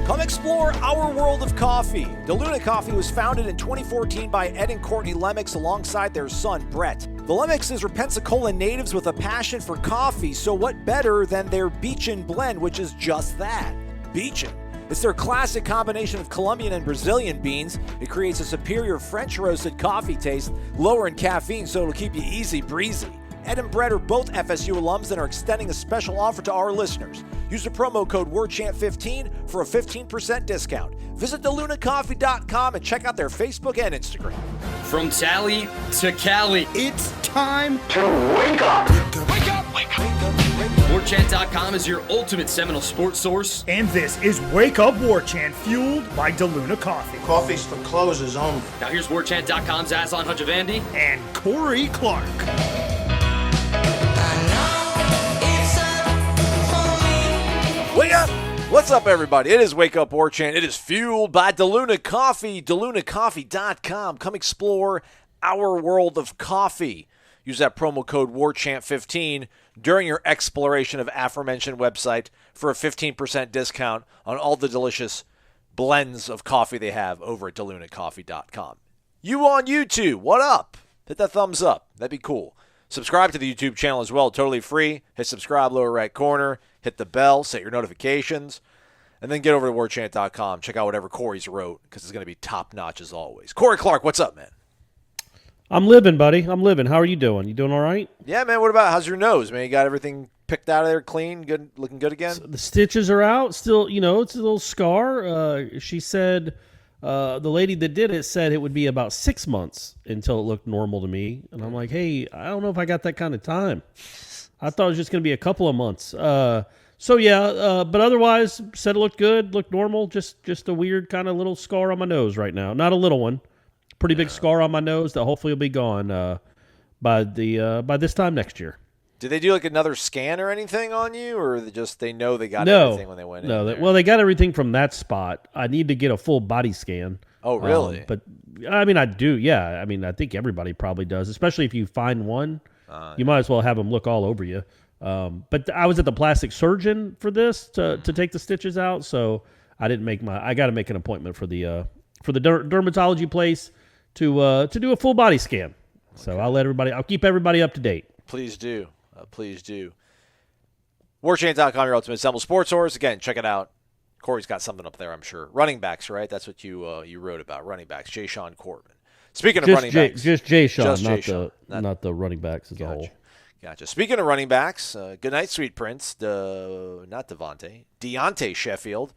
Come explore our world of coffee. DeLuna Coffee was founded in 2014 by Ed and Courtney Lemmix alongside their son, Brett. The Lemmixes are Pensacola natives with a passion for coffee, so what better than their Beachin blend, which is just that, Beachin. It's their classic combination of Colombian and Brazilian beans. It creates a superior French roasted coffee taste, lower in caffeine, so it'll keep you easy breezy. Ed and Brett are both FSU alums and are extending a special offer to our listeners. Use the promo code WARCHANT15 for a 15% discount. Visit thelunacoffee.com and check out their Facebook and Instagram. From Tally to Cali, it's time to wake up. Wake up! Wake up! WarChant.com is your ultimate Seminole sports source. And this is Wake Up Warchant, fueled by DeLuna Coffee. Coffee's for closers only. Now here's WarChant.com's Aslan Hujavandi and Corey Clark. Wake up! What's up, everybody? It is Wake Up Warchant. It is fueled by DeLuna Coffee, DeLunaCoffee.com. Come explore our world of coffee. Use that promo code WARCHANT15 during your exploration of aforementioned website for a 15% discount on all the delicious blends of coffee they have over at DeLunaCoffee.com. You on YouTube, what up? Hit that thumbs up. That'd be cool. Subscribe to the YouTube channel as well, totally free. Hit subscribe, lower right corner. Hit the bell, set your notifications. And then get over to WarChant.com. Check out whatever Corey's wrote, because it's going to be top-notch as always. Corey Clark, what's up, man? I'm living, buddy. I'm living. How are you doing? You doing all right? Yeah, man. What about, how's your nose, man? You got everything picked out of there, clean, good, looking good again? So the stitches are out. Still, it's a little scar. She said, the lady that did it said it would be about 6 months until it looked normal to me. And I'm like, hey, I don't know if I got that kind of time. I thought it was just going to be a couple of months. But otherwise, said it looked good, looked normal. Just a weird kind of little scar on my nose right now. Not a little one. Pretty big scar on my nose that hopefully will be gone by this time next year. Did they do like another scan or anything on you, or they know they got everything when they went in? No, they got everything from that spot. I need to get a full body scan. Oh, really? But I mean, I do. Yeah, I mean, I think everybody probably does, especially if you find one. You might as well have them look all over you. But I was at the plastic surgeon for this to take the stitches out, so I didn't make I got to make an appointment for the dermatology place to do a full body scan. So okay. I'll keep everybody up to date. Please do. Please do. WarChant.com, your ultimate Seminoles sports source. Again, check it out. Corey's got something up there, I'm sure. Running backs, right? That's what you wrote about. Running backs. Jay Sean Courtman. Speaking of running backs. Just Jay Sean, not the running backs as a whole. Gotcha. Speaking of running backs, good night, sweet prince. Not Devontae. Deonte Sheffield.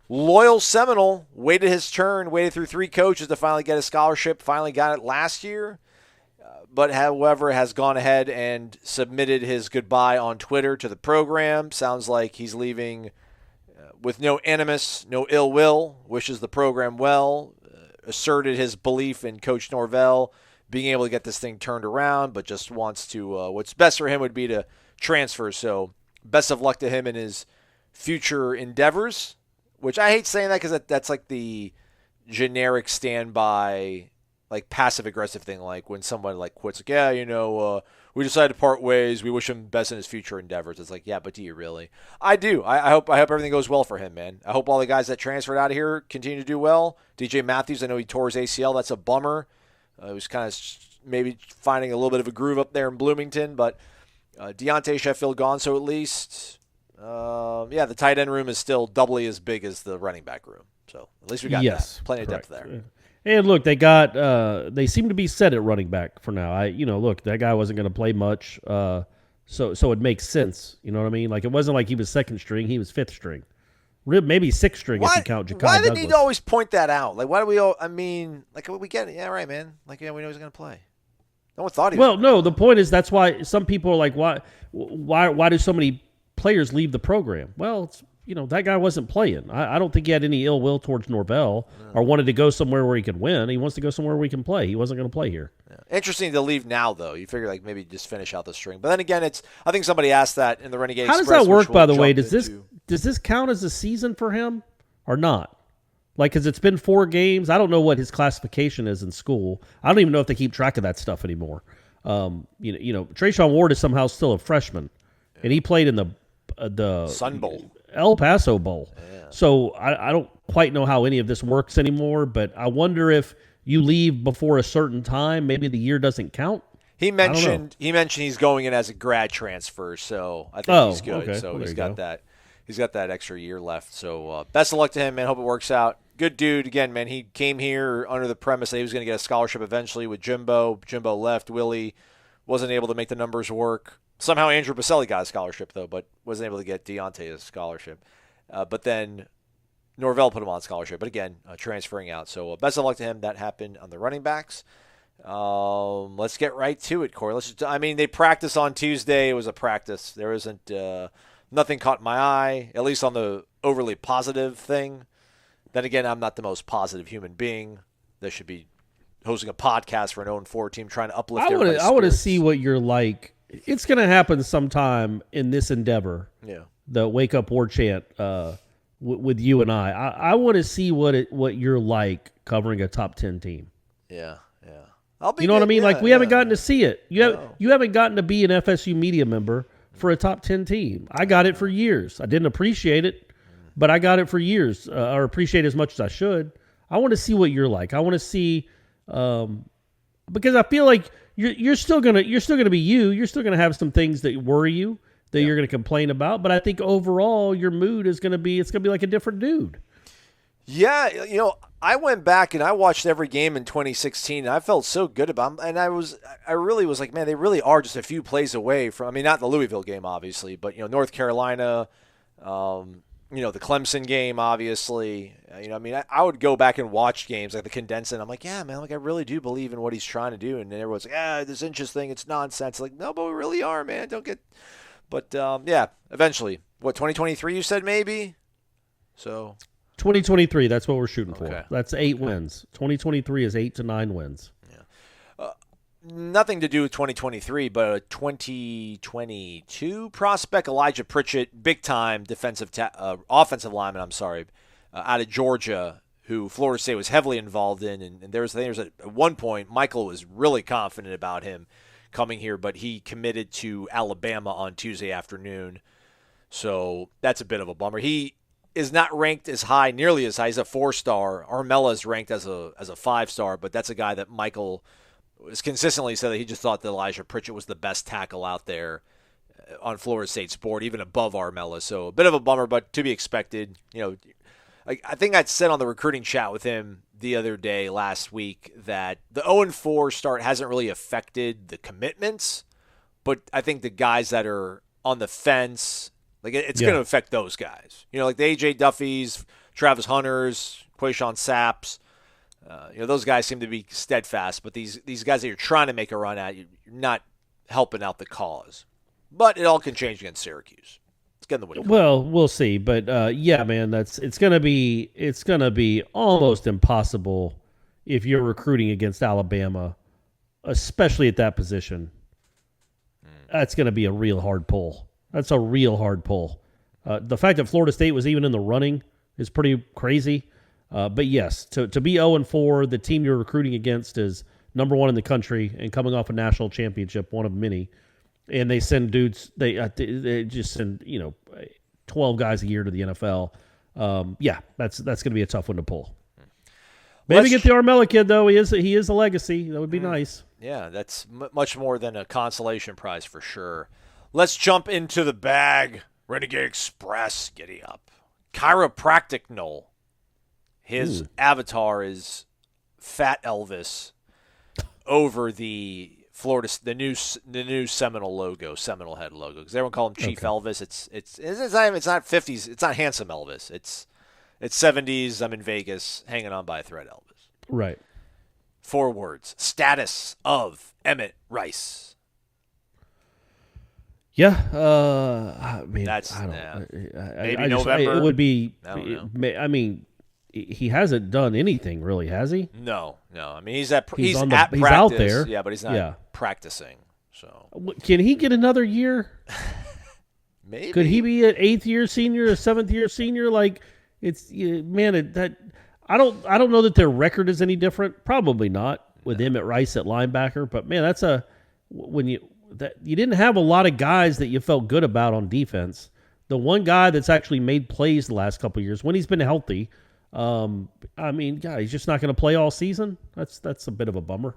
Loyal Seminole. Waited his turn. Waited through 3 coaches to finally get a scholarship. Finally got it last year. But however, has gone ahead and submitted his goodbye on Twitter to the program. Sounds like he's leaving with no animus, no ill will. Wishes the program well. Asserted his belief in Coach Norvell being able to get this thing turned around, but just wants to, what's best for him would be to transfer. So best of luck to him in his future endeavors, which I hate saying that because that's like the generic standby, like passive-aggressive thing, like when someone like quits, like, yeah, we decided to part ways. We wish him best in his future endeavors. It's like, yeah, but do you really? I do. I hope everything goes well for him, man. I hope all the guys that transferred out of here continue to do well. DJ Matthews, I know he tore his ACL. That's a bummer. He was kind of maybe finding a little bit of a groove up there in Bloomington, but Deonte Sheffield gone, so at least, the tight end room is still doubly as big as the running back room. So at least we got that. Plenty of depth there. And look, they seem to be set at running back for now. Look, that guy wasn't going to play much, so it makes sense. You know what I mean? Like, it wasn't like he was second string; he was fifth string, maybe sixth string if you count Ja'Kai Douglas. Why did he always point that out? Like, why do we all? I mean, like, we get it. Yeah, right, man. Like, yeah, we know he's going to play. No one thought he was. Well, no. The point is that's why some people are like, why do so many players leave the program? Well, it's. That guy wasn't playing. I don't think he had any ill will towards Norvell or wanted to go somewhere where he could win. He wants to go somewhere where he can play. He wasn't going to play here. Yeah. Interesting to leave now, though. You figure like maybe just finish out the string. But then again, I think somebody asked that in the Renegade How Express. Does that work, by the way? Does this count as a season for him or not? Like, because it's been 4 games. I don't know what his classification is in school. I don't even know if they keep track of that stuff anymore. Trayshawn Ward is somehow still a freshman, and he played in the Sun Bowl. El Paso Bowl. Yeah. So I don't quite know how any of this works anymore, but I wonder if you leave before a certain time, maybe the year doesn't count. He mentioned he's going in as a grad transfer, so I think he's good. Okay. So well, he's got that extra year left. So best of luck to him, man. Hope it works out. Good dude. Again, man, he came here under the premise that he was going to get a scholarship eventually with Jimbo. Jimbo left. Willie wasn't able to make the numbers work. Somehow Andrew Baselli got a scholarship, though, but wasn't able to get Deonte a scholarship. But then Norvell put him on scholarship. But again, transferring out. So best of luck to him. That happened on the running backs. Let's get right to it, Corey. They practiced on Tuesday. It was a practice. There isn't nothing caught my eye, at least on the overly positive thing. Then again, I'm not the most positive human being that should be hosting a podcast for an 0-4 team trying to uplift everybody's spirits. I want to see what you're like. It's going to happen sometime in this endeavor. Yeah. The Wake Up Warchant with you and I. I want to see what you're like covering a top 10 team. Yeah. You know what I mean? We haven't gotten to see it. You haven't gotten to be an FSU media member for a top 10 team. I got it for years. I didn't appreciate it, but I got it for years, or appreciate it as much as I should. I want to see what you're like. I want to see, because I feel like you're still gonna be you. You're still gonna have some things that worry you that you're gonna complain about. But I think overall your mood is gonna be like a different dude. Yeah, I went back and I watched every game in 2016, and I felt so good about them. And I really was like, man, they really are just a few plays away from. I mean, not the Louisville game, obviously, but North Carolina, the Clemson game, obviously. I would go back and watch games like the condensed, and I'm like, yeah, man, I really do believe in what he's trying to do. And then everyone's like, this inches thing, it's nonsense. Like, no, but we really are, man. Don't get. But eventually, 2023? You said maybe. So. 2023, that's what we're shooting for. Okay. That's 8 wins. 2023 is 8 to 9 wins. Yeah. Nothing to do with 2023, but a 2022 prospect, Elijah Pritchett, big-time offensive lineman, out of Georgia, who Florida State was heavily involved in. And there's at one point, Michael was really confident about him coming here, but he committed to Alabama on Tuesday afternoon. So that's a bit of a bummer. He is not ranked nearly as high. He's a 4-star. Armella is ranked as a 5-star, but that's a guy that Michael has consistently said that he just thought that Elijah Pritchett was the best tackle out there on Florida State's board, even above Armella. So a bit of a bummer, but to be expected. I think I'd said on the recruiting chat with him the other day last week that the 0-4 start hasn't really affected the commitments, but I think the guys that are on the fence, it's going to affect those guys. Like the A.J. Duffys, Travis Hunters, Quayshawn Sapps. Those guys seem to be steadfast, but these guys that you're trying to make a run at, you're not helping out the cause. But it all can change against Syracuse. It's getting the win. Well, we'll see. But man, it's gonna be almost impossible if you're recruiting against Alabama, especially at that position. That's gonna be a real hard pull. That's a real hard pull. The fact that Florida State was even in the running is pretty crazy. But yes, to be 0-4, the team you're recruiting against is number 1 in the country and coming off a national championship, one of many. And they send dudes. They just send 12 guys a year to the NFL. That's going to be a tough one to pull. Maybe get the Armella kid though. He is a legacy. That would be nice. Yeah, that's much more than a consolation prize for sure. Let's jump into the bag. Renegade Express, giddy up. Chiropractic Nole. His avatar is Fat Elvis over the new Seminole logo, Seminole head logo. Because everyone call him Chief Elvis. It's not 50s. It's not handsome Elvis. It's 70s. I'm in Vegas, hanging on by a thread Elvis. Right. 4 words. Status of Emmett Rice. Yeah, I mean, that's I don't. Maybe November. It would be. I don't know. I mean, he hasn't done anything really, has he? No. I mean, he's at he's practice. out there. Yeah, but he's not practicing. So can he get another year? Maybe. Could he be an 8th year senior, a 7th year senior? Like it's that. I don't know that their record is any different. Probably not with Emmett Rice at linebacker. But man, that's you didn't have a lot of guys that you felt good about on defense. the one guy that's actually made plays the last couple of years when he's been healthy. I mean, yeah, he's just not going to play all season. That's a bit of a bummer.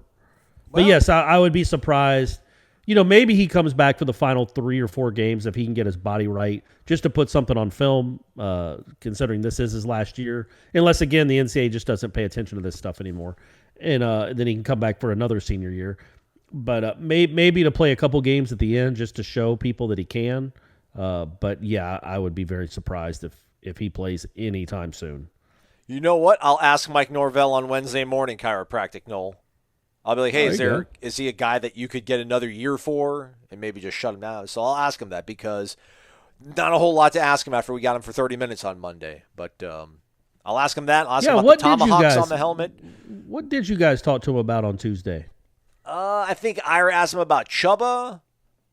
But yes, I would be surprised. Maybe he comes back for the final 3 or 4 games if he can get his body right, just to put something on film, considering this is his last year. Unless, again, the NCAA just doesn't pay attention to this stuff anymore. And then he can come back for another senior year. But maybe to play a couple games at the end just to show people that he can. But, yeah, I would be very surprised if he plays anytime soon. You know what? I'll ask Mike Norvell on Wednesday morning, chiropractic Noel. I'll be like, hey, is he a guy that you could get another year for and maybe just shut him down? So I'll ask him that because not a whole lot to ask him after we got him for 30 minutes on Monday. But I'll ask him that. I'll ask him about the tomahawks on the helmet. What did you guys talk to him about on Tuesday? I think Ira asked him about Chubba,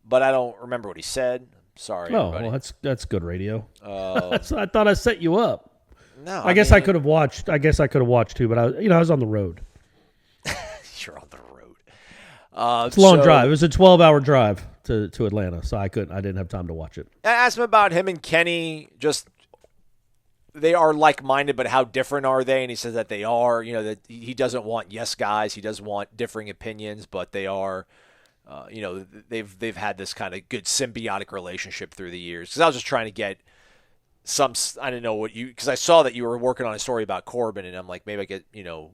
but I don't remember what he said. Sorry, everybody. Well, that's good radio. I thought I set you up. No, I guess I could have watched. I guess I could have watched too, but I was on the road. You're on the road. It's a long drive. It was a 12-hour drive to Atlanta, so I didn't have time to watch it. I asked him about him and Kenny. Just they are like-minded, but how different are they? And he says that they are. That he doesn't want yes guys. He doesn't want differing opinions, but they are. They've had this kind of good symbiotic relationship through the years. Because I was just trying to get I didn't know what because I saw that you were working on a story about Corbin, and I'm like, maybe I could,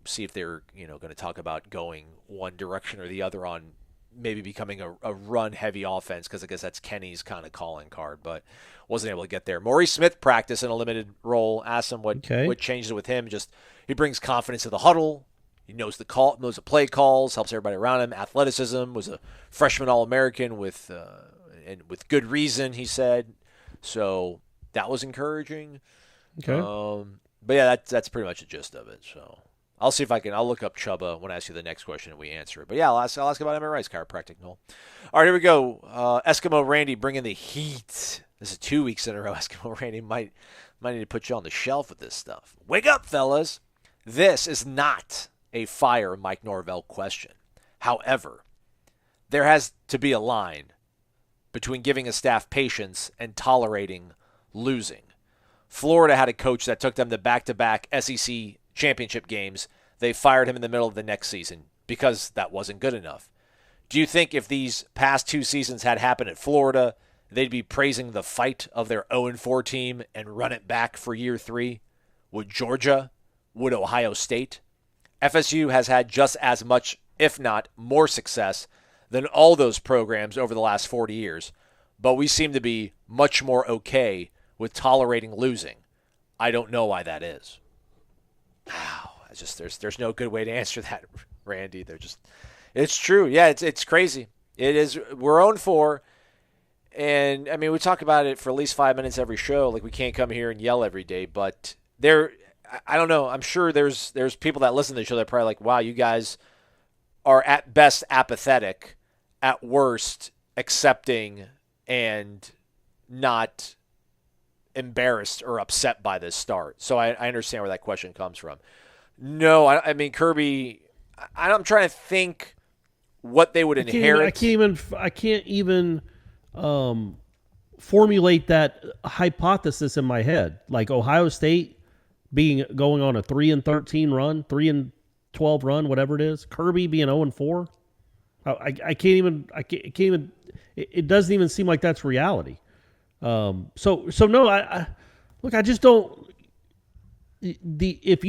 see if they're, going to talk about going one direction or the other on maybe becoming a run-heavy offense, because I guess that's Kenny's kind of calling card, but wasn't able to get there. Maurice Smith practiced in a limited role. Asked him what changes with him. Just he brings confidence to the huddle. He knows knows the play calls, helps everybody around him. Athleticism, was a freshman All-American with good reason, he said. So that was encouraging. Okay. But yeah, that's pretty much the gist of it. So I'll see if I'll look up Chubba when I ask you the next question and we answer it. But yeah, I'll ask about MRI's chiropractic, Noel. All right, here we go. Eskimo Randy bringing the heat. This is 2 weeks in a row. Eskimo Randy might need to put you on the shelf with this stuff. Wake up, fellas. This is not a fire Mike Norvell question. However, there has to be a line between giving a staff patience and tolerating losing. Florida had a coach that took them to back-to-back SEC championship games. They fired him in the middle of the next season because that wasn't good enough. Do you think if these past 2 seasons had happened at Florida, they'd be praising the fight of their 0-4 team and run it back for year 3? Would Georgia? Would Ohio State? FSU has had just as much, if not more success than all those programs over the last 40 years, but we seem to be much more okay with tolerating losing. I don't know why that is. Wow, there's no good way to answer that, Randy. It's true. Yeah, it's crazy. It is. We're 0-4, and I mean we talk about it for at least 5 minutes every show. Like we can't come here and yell every day, but I don't know. I'm sure there's people that listen to the show that are probably like, wow, you guys are at best apathetic, at worst accepting, and not embarrassed or upset by this start. So I understand where that question comes from. No, I mean, Kirby, I'm trying to think what they would inherit. I can't even formulate that hypothesis in my head. Like Ohio State going on a 3-13 run, 3-12 run, whatever it is. Kirby being 0-4. I can't even. It doesn't even seem like that's reality. So no. I just don't. If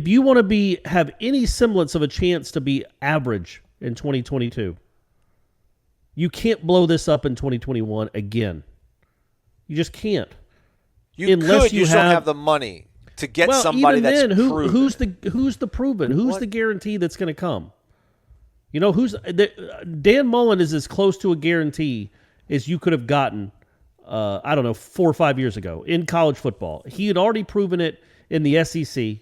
you want to have any semblance of a chance to be average in 2022, you can't blow this up in 2021 again. You just can't. You just don't have the money to get somebody that's proven. Who's the proven? Who's the guarantee that's going to come? Dan Mullen is as close to a guarantee as you could have gotten, 4 or 5 years ago in college football. He had already proven it in the SEC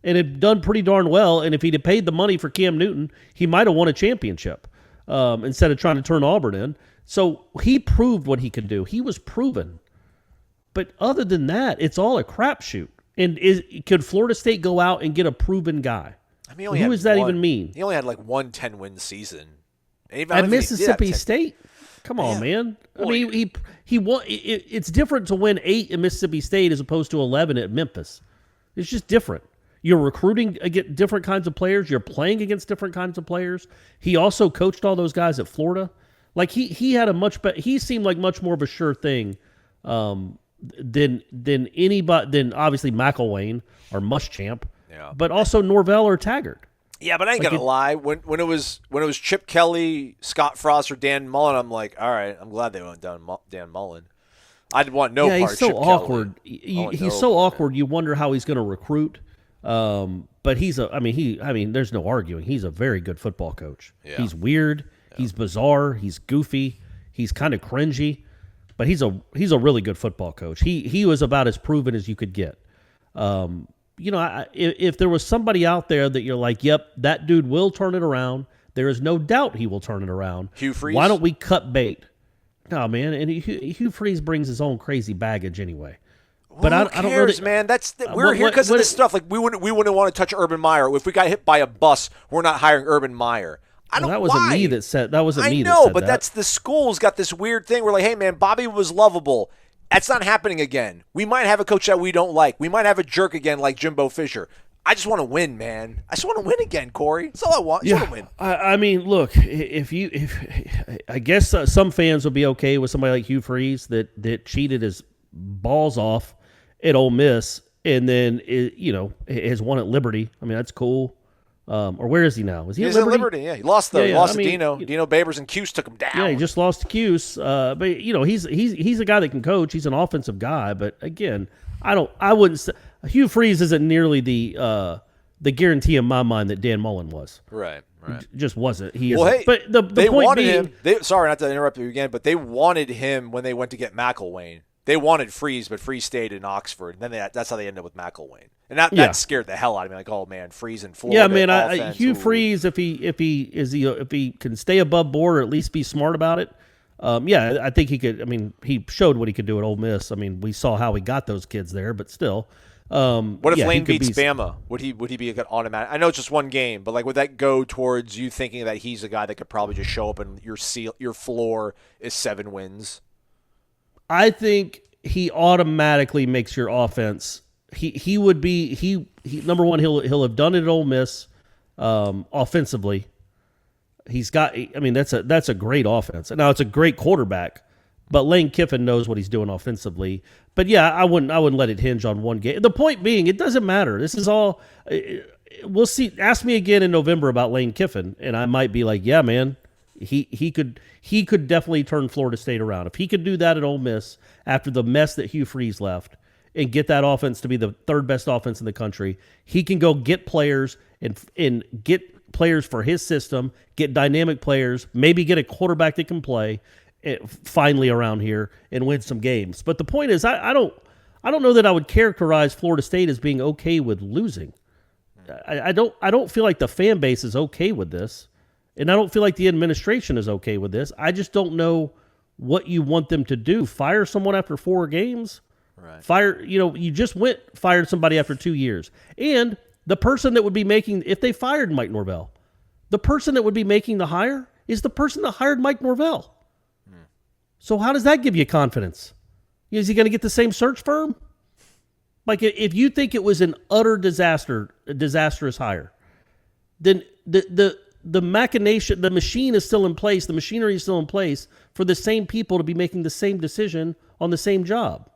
and had done pretty darn well. And if he'd have paid the money for Cam Newton, he might have won a championship instead of trying to turn Auburn in. So he proved what he could do. He was proven. But other than that, it's all a crapshoot. And could Florida State go out and get a proven guy? I mean, who does that even mean? He only had like one 10-win season. At Mississippi State? Come on, man. I mean, he won. It's different to win 8 at Mississippi State as opposed to 11 at Memphis. It's just different. You're recruiting against different kinds of players. You're playing against different kinds of players. He also coached all those guys at Florida. Like he had a much better. He seemed like much more of a sure thing than anybody. Than obviously McElwain or Muschamp, but also Norvell or Taggart. Yeah, but I ain't gonna lie. When it was Chip Kelly, Scott Frost, or Dan Mullen, I'm like, all right, I'm glad they went down Dan Mullen. I'd want no part he's of so Chip awkward. Kelly. He's so awkward. You wonder how he's going to recruit. But there's no arguing. He's a very good football coach. Yeah. He's weird. Yeah. He's bizarre. He's goofy. He's kind of cringy, but he's a really good football coach. He was about as proven as you could get. If there was somebody out there that you're like, yep, that dude will turn it around. There is no doubt he will turn it around. Hugh Freeze? Why don't we cut bait? No, man, and Hugh Freeze brings his own crazy baggage anyway. But I don't know, man. We're here because of this stuff. Like we wouldn't want to touch Urban Meyer. If we got hit by a bus, we're not hiring Urban Meyer. That wasn't me that said. That wasn't me. I know, but that's the school's got this weird thing. We're like, hey, man, Bobby was lovable. That's not happening again. We might have a coach that we don't like. We might have a jerk again like Jimbo Fisher. I just want to win, man. I just want to win again, Corey. That's all I want. I just want to win. I mean, look, if I guess some fans will be okay with somebody like Hugh Freeze that cheated his balls off at Ole Miss and then has won at Liberty. I mean, that's cool. Or where is he now? Is he He's at Liberty? At Liberty, yeah. He lost to Dino. Dino Babers and Cuse took him down. Yeah, he just lost to Cuse. But he's a guy that can coach. He's an offensive guy. But again, I wouldn't say Hugh Freeze isn't nearly the guarantee in my mind that Dan Mullen was. Right. He just wasn't. He well, isn't. hey, but the they point wanted being, him. Sorry, not to interrupt you again, but they wanted him when they went to get McElwain. They wanted Freeze, but Freeze stayed in Oxford. And then that's how they ended up with McElwain. And that scared the hell out of me. Like, oh man, Freeze in Florida. Yeah, man. Hugh Freeze, if he can stay above board or at least be smart about it, I think he could. I mean, he showed what he could do at Ole Miss. I mean, we saw how he got those kids there, but still. What if Lane beats Bama? Would he be a good automatic? I know it's just one game, but like, would that go towards you thinking that he's a guy that could probably just show up and your floor is 7 wins? I think he automatically makes your offense. He would be number one. He'll have done it at Ole Miss offensively. He's got. I mean, that's a great offense. Now it's a great quarterback, but Lane Kiffin knows what he's doing offensively. But yeah, I wouldn't let it hinge on one game. The point being, it doesn't matter. This is all. We'll see. Ask me again in November about Lane Kiffin, and I might be like, yeah, man. He could definitely turn Florida State around. If he could do that at Ole Miss after the mess that Hugh Freeze left and get that offense to be the 3rd best offense in the country, he can go get players and get players for his system, get dynamic players, maybe get a quarterback that can play finally around here and win some games. But the point is, I don't know that I would characterize Florida State as being okay with losing. I don't feel like the fan base is okay with this. And I don't feel like the administration is okay with this. I just don't know what you want them to do. Fire someone after 4 games? Right. You just fired somebody after 2 years. And the person that would be if they fired Mike Norvell, the person that would be making the hire is the person that hired Mike Norvell. So how does that give you confidence? Is he going to get the same search firm? Like, if you think it was an utter disastrous hire, then the machination, the machine is still in place, the machinery is still in place for the same people to be making the same decision on the same job.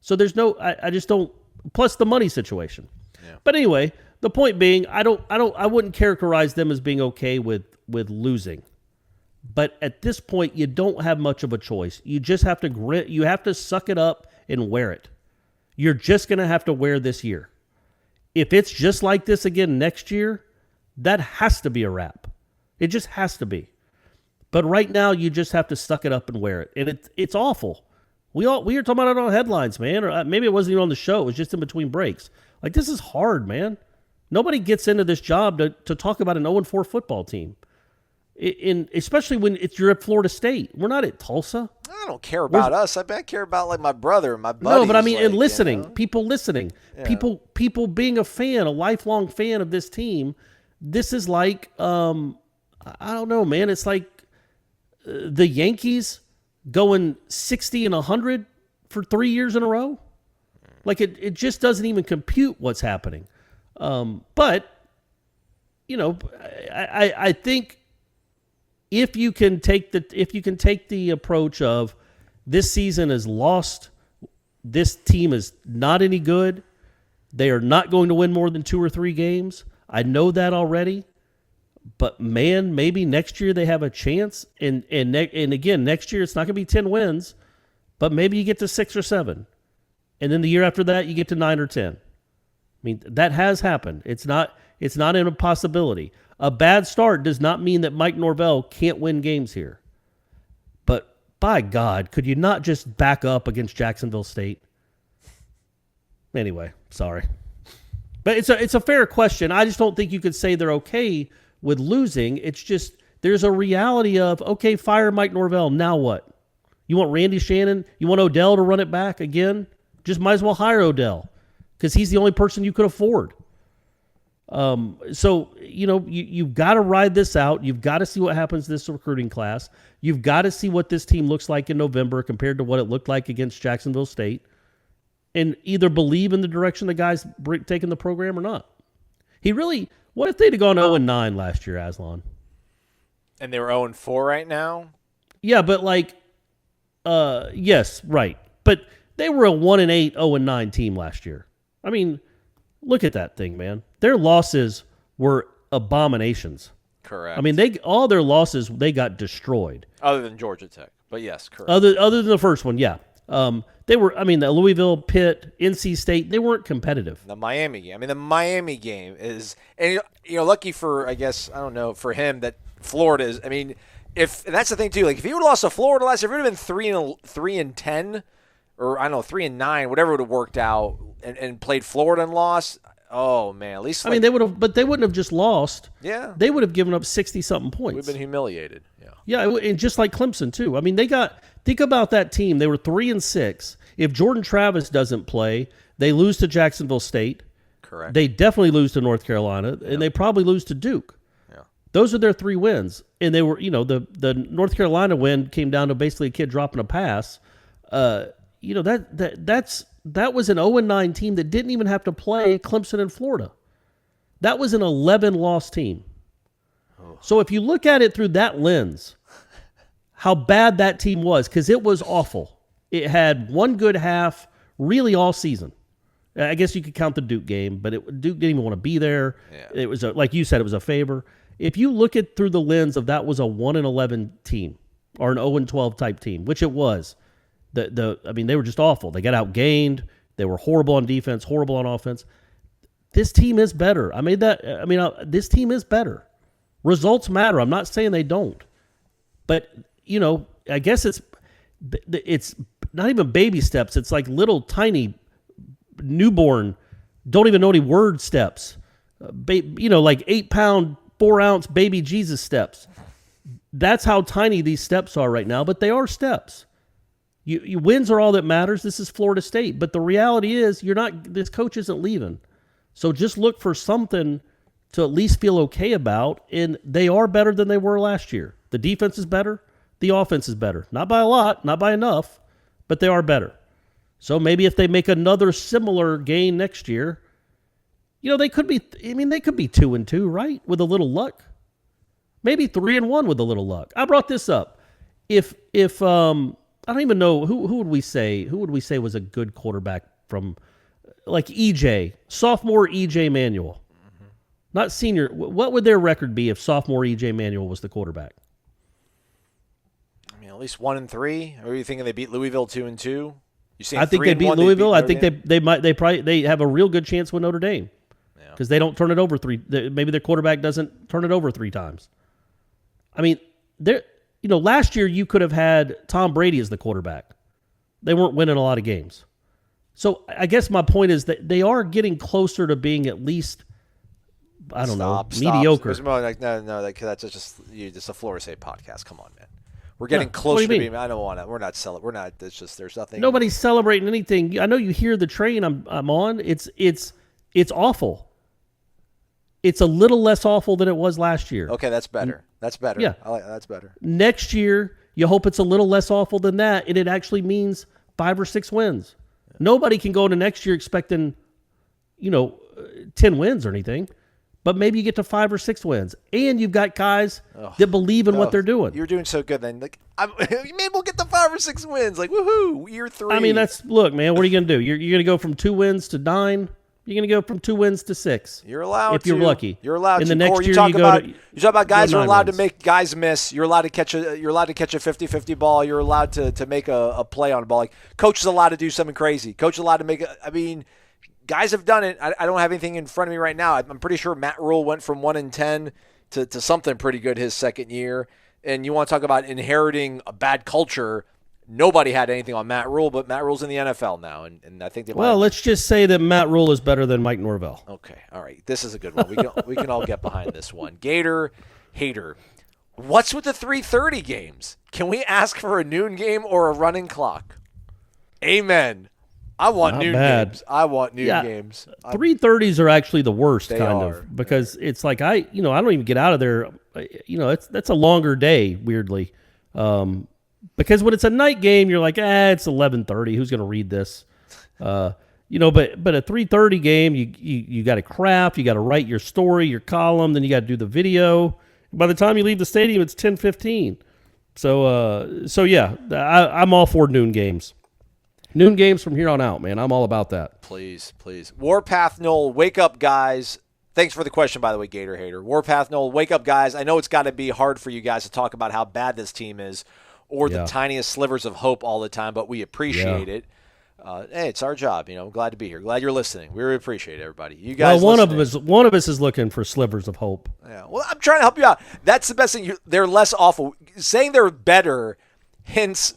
So there's I just don't, plus the money situation. Yeah. But anyway, the point being, I wouldn't characterize them as being okay with losing. But at this point, you don't have much of a choice. You just have to grit, you have to suck it up and wear it. You're just going to have to wear this year. If it's just like this again next year, that has to be a wrap. It just has to be. But right now, you just have to suck it up and wear it. And it's awful. We were talking about it on headlines, man. Or maybe it wasn't even on the show. It was just in between breaks. Like, this is hard, man. Nobody gets into this job to talk about an 0-4 football team. Especially when you're at Florida State. We're not at Tulsa. I don't care about us. I care about like my brother and my buddies. No, but I mean, and listening, people listening, people being a fan, a lifelong fan of this team. This is like, I don't know, man. It's like the Yankees going 60 and 100 for 3 years in a row. Like it just doesn't even compute what's happening. But I think if you can take the approach of this season is lost, this team is not any good, they are not going to win more than 2 or 3 games. I know that already. But man, maybe next year they have a chance. And again, next year it's not going to be 10 wins, but maybe you get to 6 or 7. And then the year after that, you get to 9 or 10. I mean, that has happened. It's not an impossibility. A bad start does not mean that Mike Norvell can't win games here. But by God, could you not just back up against Jacksonville State? Anyway, sorry. But it's a fair question. I just don't think you could say they're okay with losing. It's just there's a reality of, okay, fire Mike Norvell. Now what? You want Randy Shannon? You want Odell to run it back again? Just might as well hire Odell because he's the only person you could afford. So, you've got to ride this out. You've got to see what happens this recruiting class. You've got to see what this team looks like in November compared to what it looked like against Jacksonville State and either believe in the direction the guy's taking the program or not. What if they'd have gone 0-9 last year, Aslan? And they were 0-4 right now? Yeah, but yes, right. But they were a 1-8, 0-9 team last year. I mean, look at that thing, man. Their losses were abominations. Correct. I mean, all their losses, they got destroyed. Other than Georgia Tech. But yes, correct. Other than the first one, yeah. They were, the Louisville, Pitt, NC State, they weren't competitive. The Miami game is, and you're lucky for, I guess, I don't know, for him that Florida is, and that's the thing too, like if he would have lost to Florida last year, if it would have been 3-10, or I don't know, 3-9, whatever would have worked out, and played Florida and lost, oh man, at least. They would have, but they wouldn't have just lost. Yeah. They would have given up 60-something points. We've been humiliated. Yeah. Yeah, and just like Clemson too. Think about that team. They were 3-6. If Jordan Travis doesn't play, they lose to Jacksonville State. Correct. They definitely lose to North Carolina, and they probably lose to Duke. Yeah. Those are their 3 wins. And they were, the North Carolina win came down to basically a kid dropping a pass. That was an 0-9 team that didn't even have to play Clemson and Florida. That was an 11-loss team. Oh. So if you look at it through that lens, how bad that team was, because it was awful. It had one good half really all season. I guess you could count the Duke game, but Duke didn't even want to be there. Yeah. It was, like you said, it was a favor. If you look at through the lens of that was a 1-11 team or an 0-12 type team, which it was, they were just awful. They got outgained. They were horrible on defense, horrible on offense. This team is better. This team is better. Results matter. I'm not saying they don't. But, I guess it's not even baby steps. It's like little tiny newborn, don't even know any word steps. Like 8-pound, 4-ounce baby Jesus steps. That's how tiny these steps are right now, but they are steps. You wins are all that matters. This is Florida State. But the reality is this coach isn't leaving. So just look for something to at least feel okay about, and they are better than they were last year. The defense is better. The offense is better. Not by a lot, not by enough, but they are better. So maybe if they make another similar gain next year, they could be 2-2, right? With a little luck. Maybe 3-1 with a little luck. I brought this up. If I don't even know who would we say was a good quarterback from like EJ, sophomore EJ Manuel. Mm-hmm. Not senior. What would their record be if sophomore EJ Manuel was the quarterback? At least 1-3. Or are you thinking they beat Louisville 2-2? I think they beat Louisville. I think they have a real good chance with Notre Dame because they don't turn it over maybe their quarterback doesn't turn it over 3 times. Last year you could have had Tom Brady as the quarterback. They weren't winning a lot of games. So I guess my point is that they are getting closer to being at least, mediocre. It's more like, no, that's just a Florida State podcast. Come on, man. We're getting closer to being. I don't want to. We're not celebrating. We're not. It's just there's nothing. Nobody's celebrating anything. I know you hear the train I'm on. It's awful. It's a little less awful than it was last year. Okay, that's better. That's better. Yeah, that's better. Next year You hope it's a little less awful than that, and it actually means 5 or 6 wins. Nobody can go into next year expecting, 10 wins or anything. But maybe you get to 5 or 6 wins, and you've got guys that believe in what they're doing. You're doing so good then. Like, maybe we'll get to 5 or 6 wins. Like, woohoo, year 3. I mean, look, man. What are you going to do? You're going to go from 2 wins to 9. You're going to go from 2 wins to 6. You're allowed if you're lucky. You're allowed in to. the next Corey, year, you talk about guys who are allowed wins. to make guys miss. You're allowed to catch a 50-50 ball. You're allowed to make a play on a ball. Like, coach is allowed to do something crazy. Coach is allowed to make guys have done it. I don't have anything in front of me right now. I'm pretty sure Matt Rule went from 1-10 to something pretty good his second year. And you want to talk about inheriting a bad culture. Nobody had anything on Matt Rule, but Matt Rule's in the NFL now, and I think let's just say that Matt Rule is better than Mike Norvell. Okay, all right. This is a good one. We can all get behind this one. Gator Hater. What's with the 3:30 games? Can we ask for a noon game or a running clock? Amen. I want noon games. I want noon games. 3:30s are actually the worst, because it's like I don't even get out of there. That's a longer day, weirdly, because when it's a night game, you're like, it's 11:30. Who's going to read this? But a 3:30 game, you got to craft, you got to write your story, your column, then you got to do the video. By the time you leave the stadium, it's 10:15. So yeah, I'm all for noon games. Noon games from here on out, man. I'm all about that. Please. Warpath Noel, wake up, guys. Thanks for the question, by the way, Gator Hater. Warpath Noel, wake up, guys. I know it's got to be hard for you guys to talk about how bad this team is or the tiniest slivers of hope all the time, but we appreciate it. Hey, it's our job. I'm glad to be here. Glad you're listening. We really appreciate it, everybody. You guys. Well, one of us is looking for slivers of hope. Yeah. Well, I'm trying to help you out. That's the best thing. They're less awful. Saying they're better hints.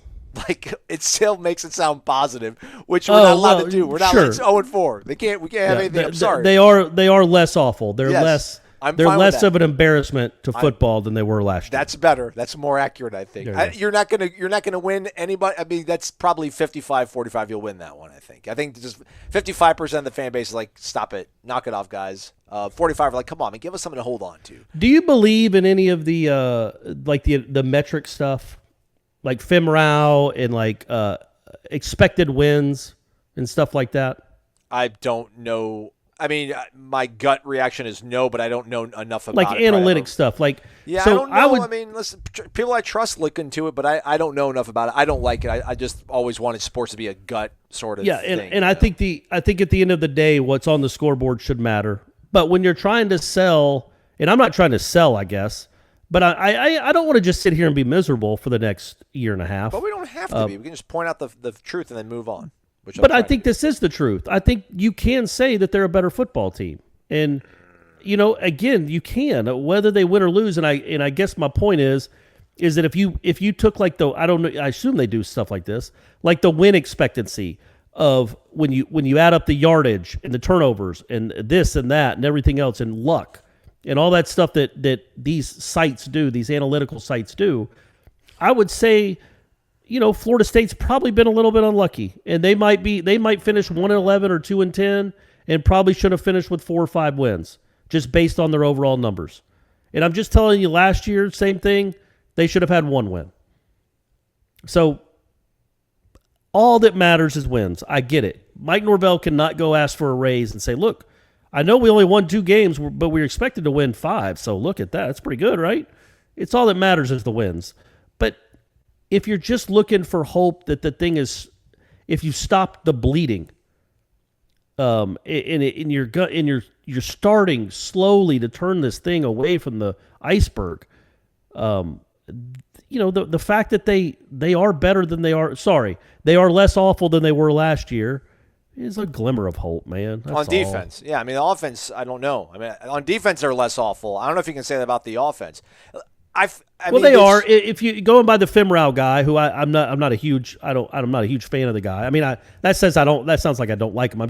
Like, it still makes it sound positive, which we're not allowed to do. We're not. It's 0-4. We can't have anything. I'm sorry. They are less awful. They're less. They're less of an embarrassment to football than they were last year. That's better. That's more accurate, I think. You're not gonna win anybody. I mean, that's probably 55-45. You'll win that one. I think just 55% of the fan base is like, stop it, knock it off, guys. 45 are like, come on, man, give us something to hold on to. Do you believe in any of the the metric stuff? Like FMRAU and like expected wins and stuff like that? I don't know. I mean, my gut reaction is no, but I don't know enough about like it. Analytic stuff. Like, yeah, so I don't know. I mean, listen, people I trust look into it, but I don't know enough about it. I don't like it. I just always wanted sports to be a gut sort of thing. And I think at the end of the day, what's on the scoreboard should matter. But when you're trying to sell, and I'm not trying to sell, I guess, but I don't want to just sit here and be miserable for the next year and a half. But we don't have to be. We can just point out the truth and then move on. But I think this is the truth. I think you can say that they're a better football team. And, again, you can, whether they win or lose. And I guess my point is that if you took like I assume they do stuff like this, like the win expectancy of when you add up the yardage and the turnovers and this and that and everything else and luck, and all that stuff that these sites do, these analytical sites do, I would say, Florida State's probably been a little bit unlucky, and they might finish 1-11 or 2-10, and probably should have finished with 4 or 5 wins, just based on their overall numbers. And I'm just telling you, last year, same thing, they should have had 1 win. So all that matters is wins. I get it. Mike Norvell cannot go ask for a raise and say, look, I know we only won 2 games, but we were expected to win 5. So look at that. That's pretty good, right? It's all that matters is the wins. But if you're just looking for hope that the thing is, if you stop the bleeding, and you're starting slowly to turn this thing away from the iceberg, the fact that they are better than they are less awful than they were last year is a glimmer of hope, man. That's on defense. Yeah, I mean, the offense, I don't know. I mean, on defense, they're less awful. I don't know if you can say that about the offense. They are. If you going by the FMRAU guy, who I'm not a huge fan of the guy. I mean, that sounds like I don't like him. I'm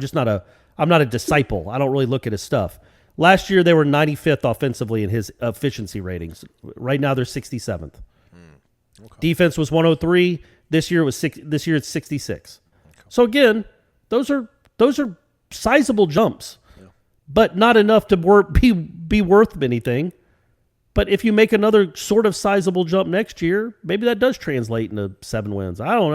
not a disciple. I don't really look at his stuff. Last year they were 95th offensively in his efficiency ratings. Right now they're 67th. Okay. Defense was 103. This year it's 66. Okay. So again, those are sizable jumps, but not enough to be worth anything. But if you make another sort of sizable jump next year, maybe that does translate into 7 wins. I don't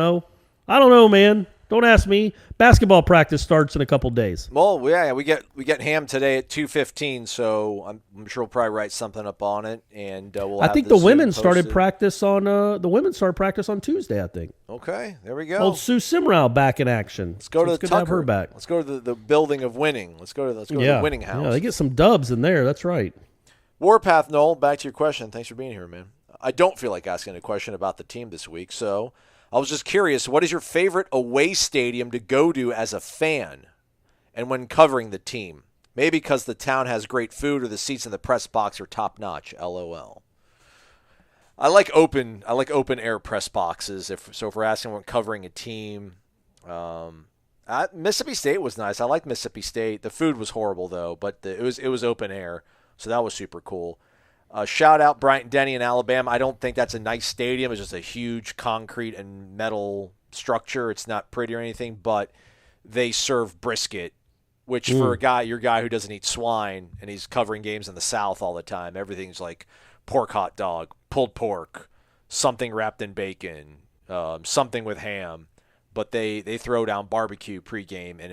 know, man. Don't ask me. Basketball practice starts in a couple days. Well, yeah, we get ham today at 2:15, so I'm sure we'll probably write something up on it, and we'll. I think the women started practice on on Tuesday. I think. Okay, there we go. Old Sue Simrau back in action. Let's go to the good Tucker. to have her back. Let's go to the building of winning. Let's go to the winning house. Yeah, they get some dubs in there. That's right. Warpath Noel, back to your question. Thanks for being here, man. I don't feel like asking a question about the team this week, so I was just curious, what is your favorite away stadium to go to as a fan and when covering the team? Maybe because the town has great food or the seats in the press box are top-notch, LOL. I like open air press boxes. If we're asking when covering a team, Mississippi State was nice. I liked Mississippi State. The food was horrible though, but it was open air, so that was super cool. Shout out Bryant-Denny in Alabama. I don't think that's a nice stadium. It's just a huge concrete and metal structure. It's not pretty or anything, but they serve brisket, which for your guy who doesn't eat swine and he's covering games in the South all the time, everything's like pork hot dog, pulled pork, something wrapped in bacon, something with ham. But they throw down barbecue pregame, and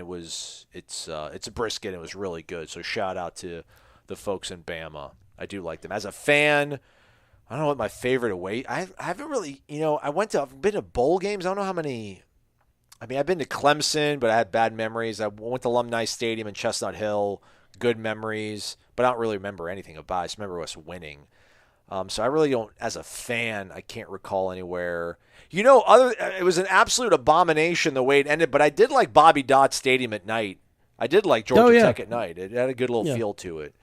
it's a brisket. And it was really good. So shout out to the folks in Bama. I do like them. As a fan, I don't know what my favorite away. I haven't really, I've been to bowl games. I don't know how many. I mean, I've been to Clemson, but I had bad memories. I went to Alumni Stadium in Chestnut Hill, good memories, but I don't really remember anything about it. I just remember us winning. So I really don't, as a fan, I can't recall anywhere. It was an absolute abomination the way it ended, but I did like Bobby Dodd Stadium at night. I did like Georgia Tech at night. It had a good little feel to it.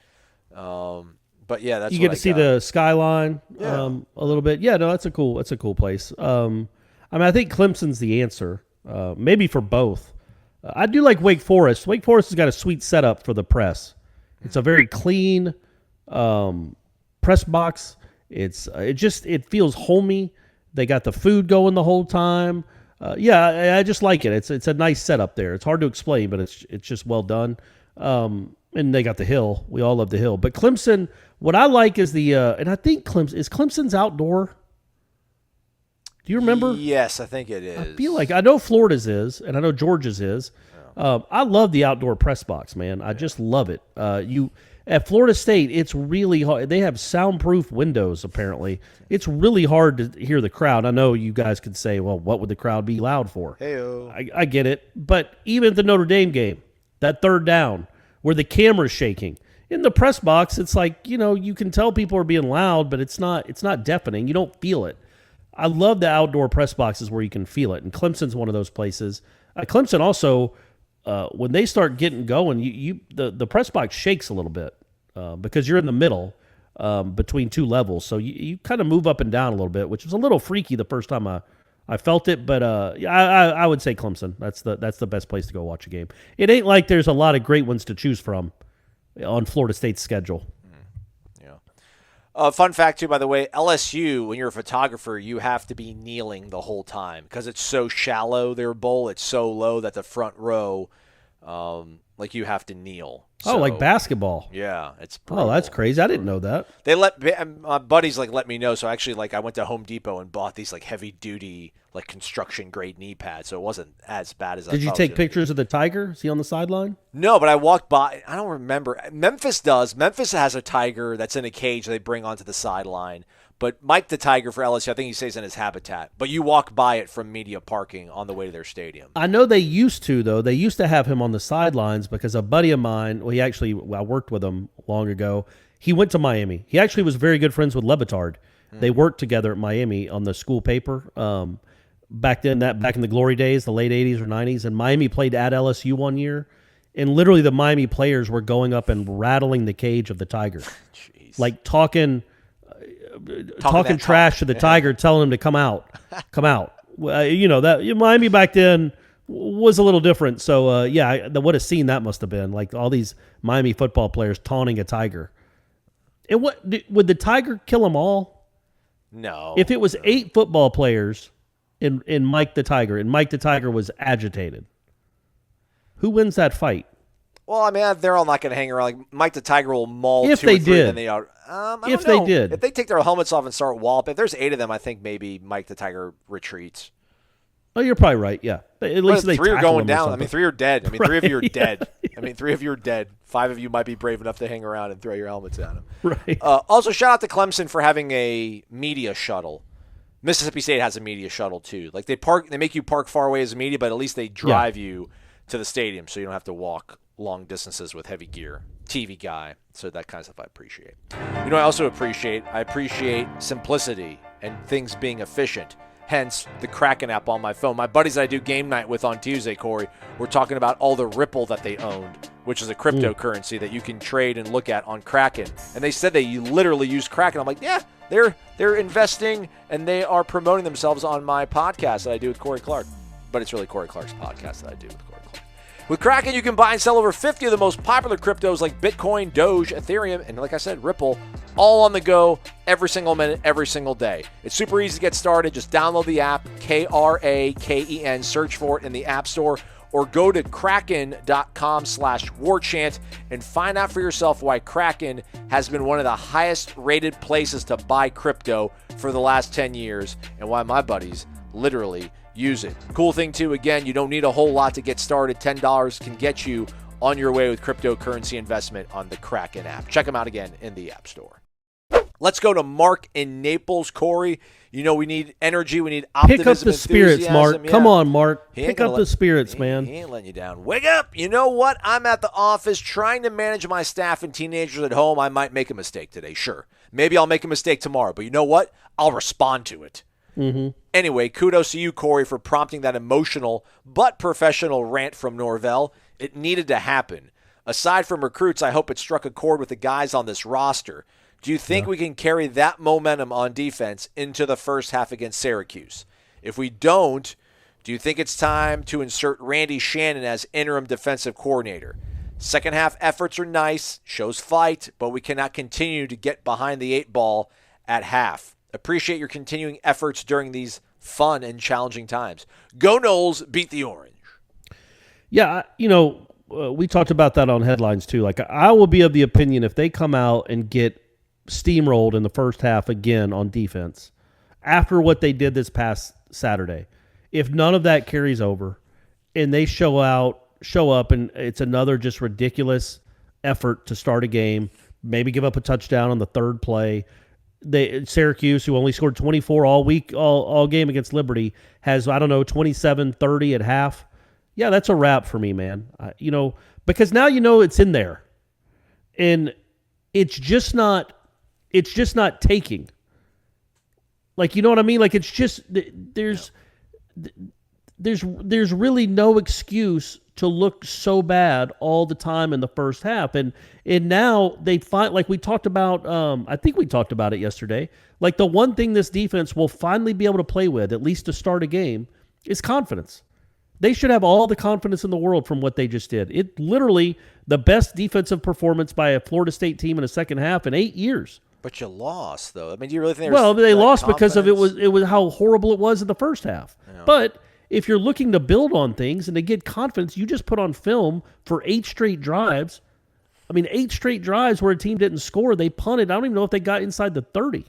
But yeah, that's you get to see the skyline a little bit. Yeah, no, that's a cool place. I think Clemson's the answer, maybe for both. I do like Wake Forest. Wake Forest has got a sweet setup for the press. It's a very clean press box. It feels homey. They got the food going the whole time. I just like it. It's a nice setup there. It's hard to explain, but it's just well done. And they got the hill. We all love the hill. But Clemson, what I like is and I think Clemson's outdoor. Do you remember? Yes, I think it is. I feel like I know Florida's is, and I know Georgia's is. I love the outdoor press box, man. I just love it. At Florida State, it's really hard. They have soundproof windows, apparently. It's really hard to hear the crowd. I know you guys could say, well, what would the crowd be loud for? Hey-o. I get it. But even at the Notre Dame game, that third down, where the camera's shaking. In the press box, it's like, you can tell people are being loud, but it's not deafening. You don't feel it. I love the outdoor press boxes where you can feel it, and Clemson's one of those places. Clemson also, when they start getting going, the press box shakes a little bit because you're in the middle between two levels, so you kind of move up and down a little bit, which was a little freaky the first time I felt it, but I would say Clemson. That's the best place to go watch a game. It ain't like there's a lot of great ones to choose from on Florida State's schedule. Fun fact, too, by the way, LSU, when you're a photographer, you have to be kneeling the whole time because it's so shallow, their bowl. It's so low that the front row, you have to kneel. So, like basketball. Yeah, it's brutal. Oh, that's crazy. I didn't know that. My buddies let me know. So actually, I went to Home Depot and bought these heavy duty construction grade knee pads. So it wasn't as bad as I thought. Did you take pictures of the Tiger? Is he on the sideline? No, but I walked by. I don't remember. Memphis does. Memphis has a tiger that's in a cage they bring onto the sideline. But Mike the Tiger for LSU, I think he stays in his habitat. But you walk by it from media parking on the way to their stadium. I know they used to, though. They used to have him on the sidelines because a buddy of mine, I worked with him long ago. He went to Miami. He actually was very good friends with Levitard. They worked together at Miami on the school paper. Back in the glory days, the late 80s or 90s. And Miami played at LSU one year. And literally the Miami players were going up and rattling the cage of the Tiger. Jeez. Talking trash to the Tiger, telling him to come out. That Miami back then was a little different. So what a scene that must have been. All these Miami football players taunting a Tiger. And would the Tiger kill them all? No. If it was 8 football players in Mike the Tiger, and Mike the Tiger was agitated, who wins that fight? Well, I mean, they're all not going to hang around. Like Mike the Tiger will maul If 2 they or 3, did. and they are. If they did. If they take their helmets off and start walloping, if there's 8 of them, I think maybe Mike the Tiger retreats. Oh, you're probably right. Yeah, at least But they 3 are tackle going them or down. I something. mean, 3 are dead. I mean, 3 of you are Right, dead. I mean, 3 of you are dead. 5 of you might be brave enough to hang around and throw your helmets at them. Right. Also, shout out to Clemson for having a media shuttle. Mississippi State has a media shuttle too. Like they make you park far away as a media, but at least they drive you to the stadium, so you don't have to walk long distances with heavy gear. TV guy, so that kind of stuff I appreciate. You know, I also appreciate simplicity and things being efficient. Hence the Kraken app on my phone. My buddies that I do game night with on Tuesday, Corey, were talking about all the Ripple that they owned, which is a cryptocurrency that you can trade and look at on Kraken. And they said they literally use Kraken. I'm like, yeah, they're investing and they are promoting themselves on my podcast that I do with Corey Clark. But it's really Corey Clark's podcast that I do with Corey Clark. With Kraken, you can buy and sell over 50 of the most popular cryptos like Bitcoin, Doge, Ethereum, and like I said, Ripple, all on the go every single minute, every single day. It's super easy to get started. Just download the app, Kraken, search for it in the App Store, or go to kraken.com/warchant and find out for yourself why Kraken has been one of the highest rated places to buy crypto for the last 10 years and why my buddies literally use it. Cool thing too, again, you don't need a whole lot to get started. $10 can get you on your way with cryptocurrency investment on the Kraken app. Check them out again in the App Store. Let's go to Mark in Naples. Corey, you know we need energy, we need optimism. Pick up the spirits, Mark. Yeah. Come on, Mark. He ain't Pick gonna up the spirits, man. He ain't letting you down. Wake up. You know what? I'm at the office trying to manage my staff and teenagers at home. I might make a mistake today, sure. Maybe I'll make a mistake tomorrow, but you know what? I'll respond to it. Anyway, kudos to you, Corey, for prompting that emotional but professional rant from Norvell. It needed to happen. Aside from recruits, I hope it struck a chord with the guys on this roster. Do you think we can carry that momentum on defense into the first half against Syracuse? If we don't, do you think it's time to insert Randy Shannon as interim defensive coordinator? Second half efforts are nice, shows fight, but we cannot continue to get behind the 8 ball at half. Appreciate your continuing efforts during these fun and challenging times. Go Noles, beat the Orange. Yeah, we talked about that on headlines too. Like, I will be of the opinion if they come out and get steamrolled in the first half again on defense after what they did this past Saturday, if none of that carries over and they show up and it's another just ridiculous effort to start a game, maybe give up a touchdown on the third play. Syracuse, who only scored 24 all week, all game against Liberty, has, 27-30 at half. Yeah, that's a wrap for me, man. Because now it's in there. And it's just not taking. Like, you know what I mean? Like, it's just there's really no excuse to look so bad all the time in the first half. And now they find, like we talked about, I think we talked about it yesterday, like the one thing this defense will finally be able to play with, at least to start a game, is confidence. They should have all the confidence in the world from what they just did. It literally the best defensive performance by a Florida State team in a second half in 8 years. But you lost, though. I mean, do you really think? Well, they lost confidence? because of it was how horrible it was in the first half. Yeah. But if you're looking to build on things and to get confidence, you just put on film for 8 straight drives. I mean, 8 straight drives where a team didn't score, they punted. I don't even know if they got inside the 30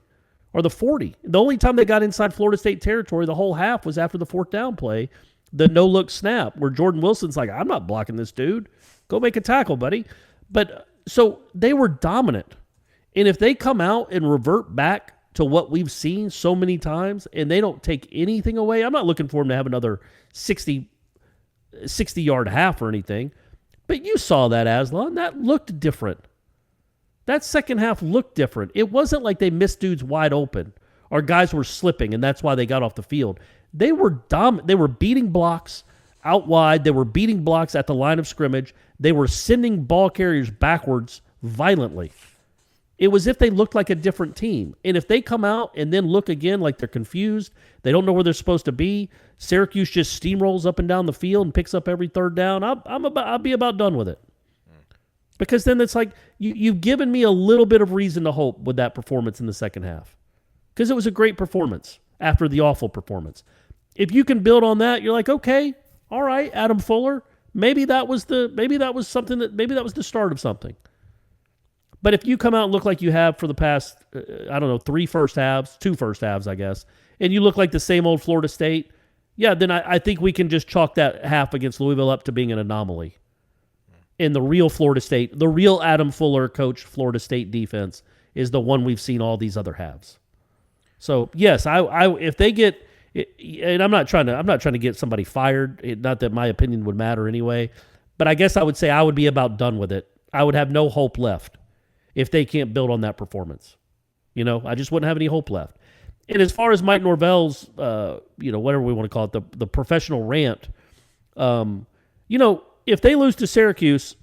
or the 40. The only time they got inside Florida State territory the whole half was after the 4th down play, the no-look snap where Jordan Wilson's like, I'm not blocking this dude. Go make a tackle, buddy. But so they were dominant. And if they come out and revert back to what we've seen so many times and they don't take anything away, I'm not looking for them to have another 60-yard half or anything. But you saw that, Aslan. That looked different. That second half looked different. It wasn't like they missed dudes wide open or guys were slipping and that's why they got off the field. They were They were beating blocks out wide. They were beating blocks at the line of scrimmage. They were sending ball carriers backwards violently. It was if they looked like a different team. And if they come out and then look again like they're confused, they don't know where they're supposed to be, Syracuse just steamrolls up and down the field and picks up every third down, I'll be about done with it. Because then it's like you've given me a little bit of reason to hope with that performance in the second half. Because it was a great performance after the awful performance. If you can build on that, you're like, okay, all right, Adam Fuller, maybe that was the start of something. But if you come out and look like you have for the past, I don't know, 2 first halves, I guess, and you look like the same old Florida State, yeah, then I think we can just chalk that half against Louisville up to being an anomaly. And the real Florida State, the real Adam Fuller coached Florida State defense is the one we've seen all these other halves. So yes, I if they get, and I'm not trying to get somebody fired. Not that my opinion would matter anyway, but I guess I would say I would be about done with it. I would have no hope left if they can't build on that performance. I just wouldn't have any hope left. And as far as Mike Norvell's, whatever we want to call it, the professional rant, if they lose to Syracuse,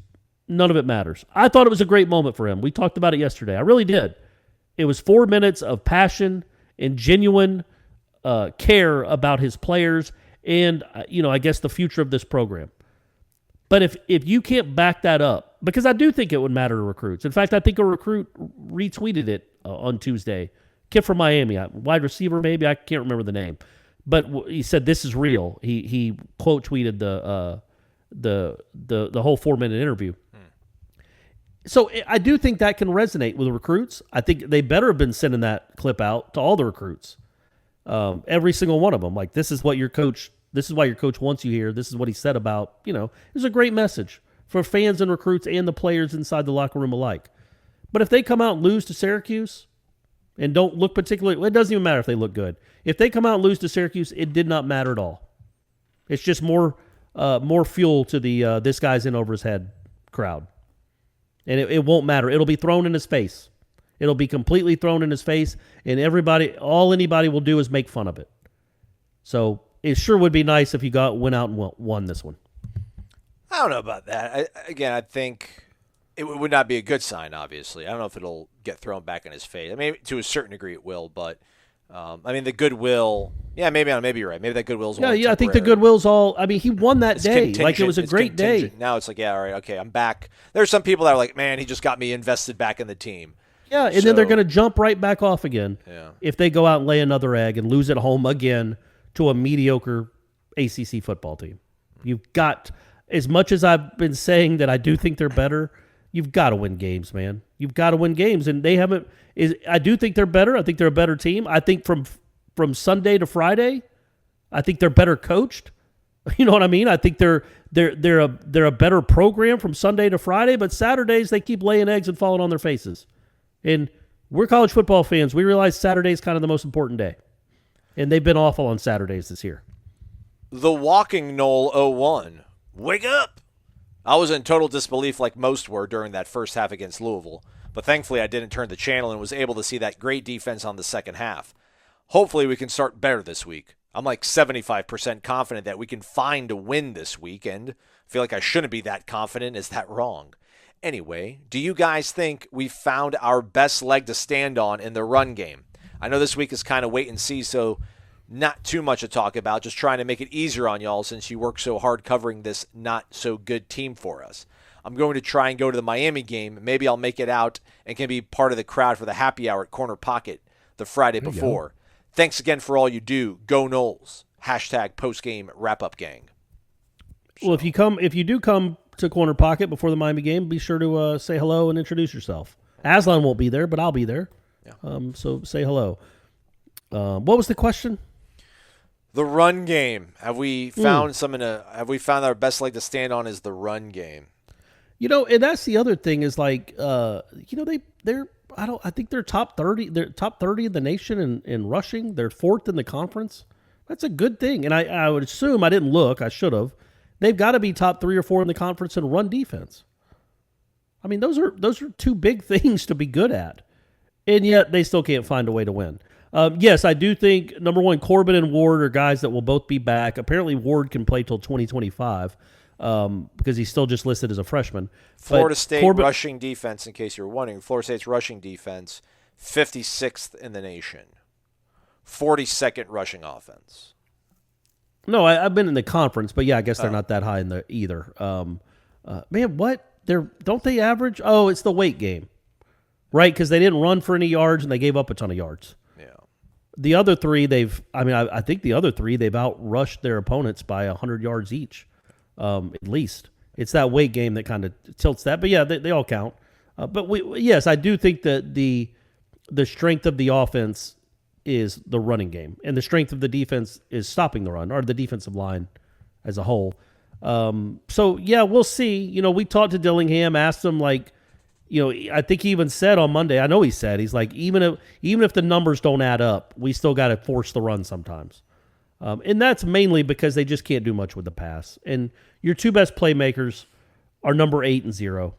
none of it matters. I thought it was a great moment for him. We talked about it yesterday. I really did. It was 4 minutes of passion and genuine care about his players and, I guess the future of this program. But if you can't back that up, because I do think it would matter to recruits. In fact, I think a recruit retweeted it on Tuesday. Kid from Miami, wide receiver maybe, I can't remember the name. But he said this is real. He quote tweeted the whole 4-minute interview. So I do think that can resonate with the recruits. I think they better have been sending that clip out to all the recruits, every single one of them. Like, this is what your coach. This is why your coach wants you here. This is what he said about. It's a great message for fans and recruits and the players inside the locker room alike. But if they come out and lose to Syracuse and don't look particularly, it doesn't even matter if they look good. If they come out and lose to Syracuse, it did not matter at all. It's just more fuel to the this guy's in over his head crowd. And it won't matter. It'll be thrown in his face. It'll be completely thrown in his face, and all anybody will do is make fun of it. So it sure would be nice if you went out and won this one. I don't know about that. I think it would not be a good sign, obviously. I don't know if it'll get thrown back in his face. I mean, to a certain degree it will, but the goodwill, maybe you're right. Maybe that goodwill's all I think the goodwill's all, he won that day. Like, it was a great day. Now it's like, all right, okay, I'm back. There's some people that are like, man, he just got me invested back in the team. Yeah, and then they're going to jump right back off again if they go out and lay another egg and lose at home again to a mediocre ACC football team. You've got, as much as I've been saying that I do think they're better, you've got to win games, man. You've got to win games, and they haven't. I do think they're better. I think they're a better team. I think from Sunday to Friday, I think they're better coached. You know what I mean? I think they're a better program from Sunday to Friday, but Saturdays they keep laying eggs and falling on their faces. And we're college football fans. We realize Saturday is kind of the most important day, and they've been awful on Saturdays this year. The Walking Knoll 01. Wake up! I was in total disbelief like most were during that first half against Louisville, but thankfully I didn't turn the channel and was able to see that great defense on the second half. Hopefully we can start better this week. I'm like 75% confident that we can find a win this weekend. I feel like I shouldn't be that confident. Is that wrong? Anyway, do you guys think we found our best leg to stand on in the run game? I know this week is kind of wait and see, so not too much to talk about, just trying to make it easier on y'all since you work so hard covering this not-so-good team for us. I'm going to try and go to the Miami game. Maybe I'll make it out and can be part of the crowd for the happy hour at Corner Pocket the Friday before. Thanks again for all you do. Go Noles. Hashtag postgame wrap-up gang. Well, if you do come to Corner Pocket before the Miami game, be sure to say hello and introduce yourself. Aslan won't be there, but I'll be there. Yeah. So say hello. What was the question? The run game. Have we found have we found our best leg to stand on is the run game? And that's the other thing is like, I think they're top 30. They're top 30 in the nation in rushing. They're fourth in the conference. That's a good thing. And I would assume, I didn't look, I should have. They've got to be top 3 or 4 in the conference in run defense. I mean, those are two big things to be good at, and yet they still can't find a way to win. Yes, I do think, number one, Corbin and Ward are guys that will both be back. Apparently, Ward can play till 2025 because he's still just listed as a freshman. Florida State rushing defense, in case you're wondering, Florida State's rushing defense, 56th in the nation, 42nd rushing offense. No, I've been in the conference, but yeah, I guess they're not that high in the either. Man, what? Don't they average? Oh, it's the weight game, right? Because they didn't run for any yards and they gave up a ton of yards. Yeah. The other three, I think the other three, they've outrushed their opponents by 100 yards each. at least. It's that weight game that kind of tilts that. But, yeah, they all count. But, yes, I do think that the strength of the offense is the running game, and the strength of the defense is stopping the run, or the defensive line as a whole. So, yeah, we'll see. We talked to Dillingham, asked him, like, I think he even said on Monday, I know he said, he's like, even if the numbers don't add up, we still got to force the run sometimes. And that's mainly because they just can't do much with the pass. And your two best playmakers are number 8 and 0.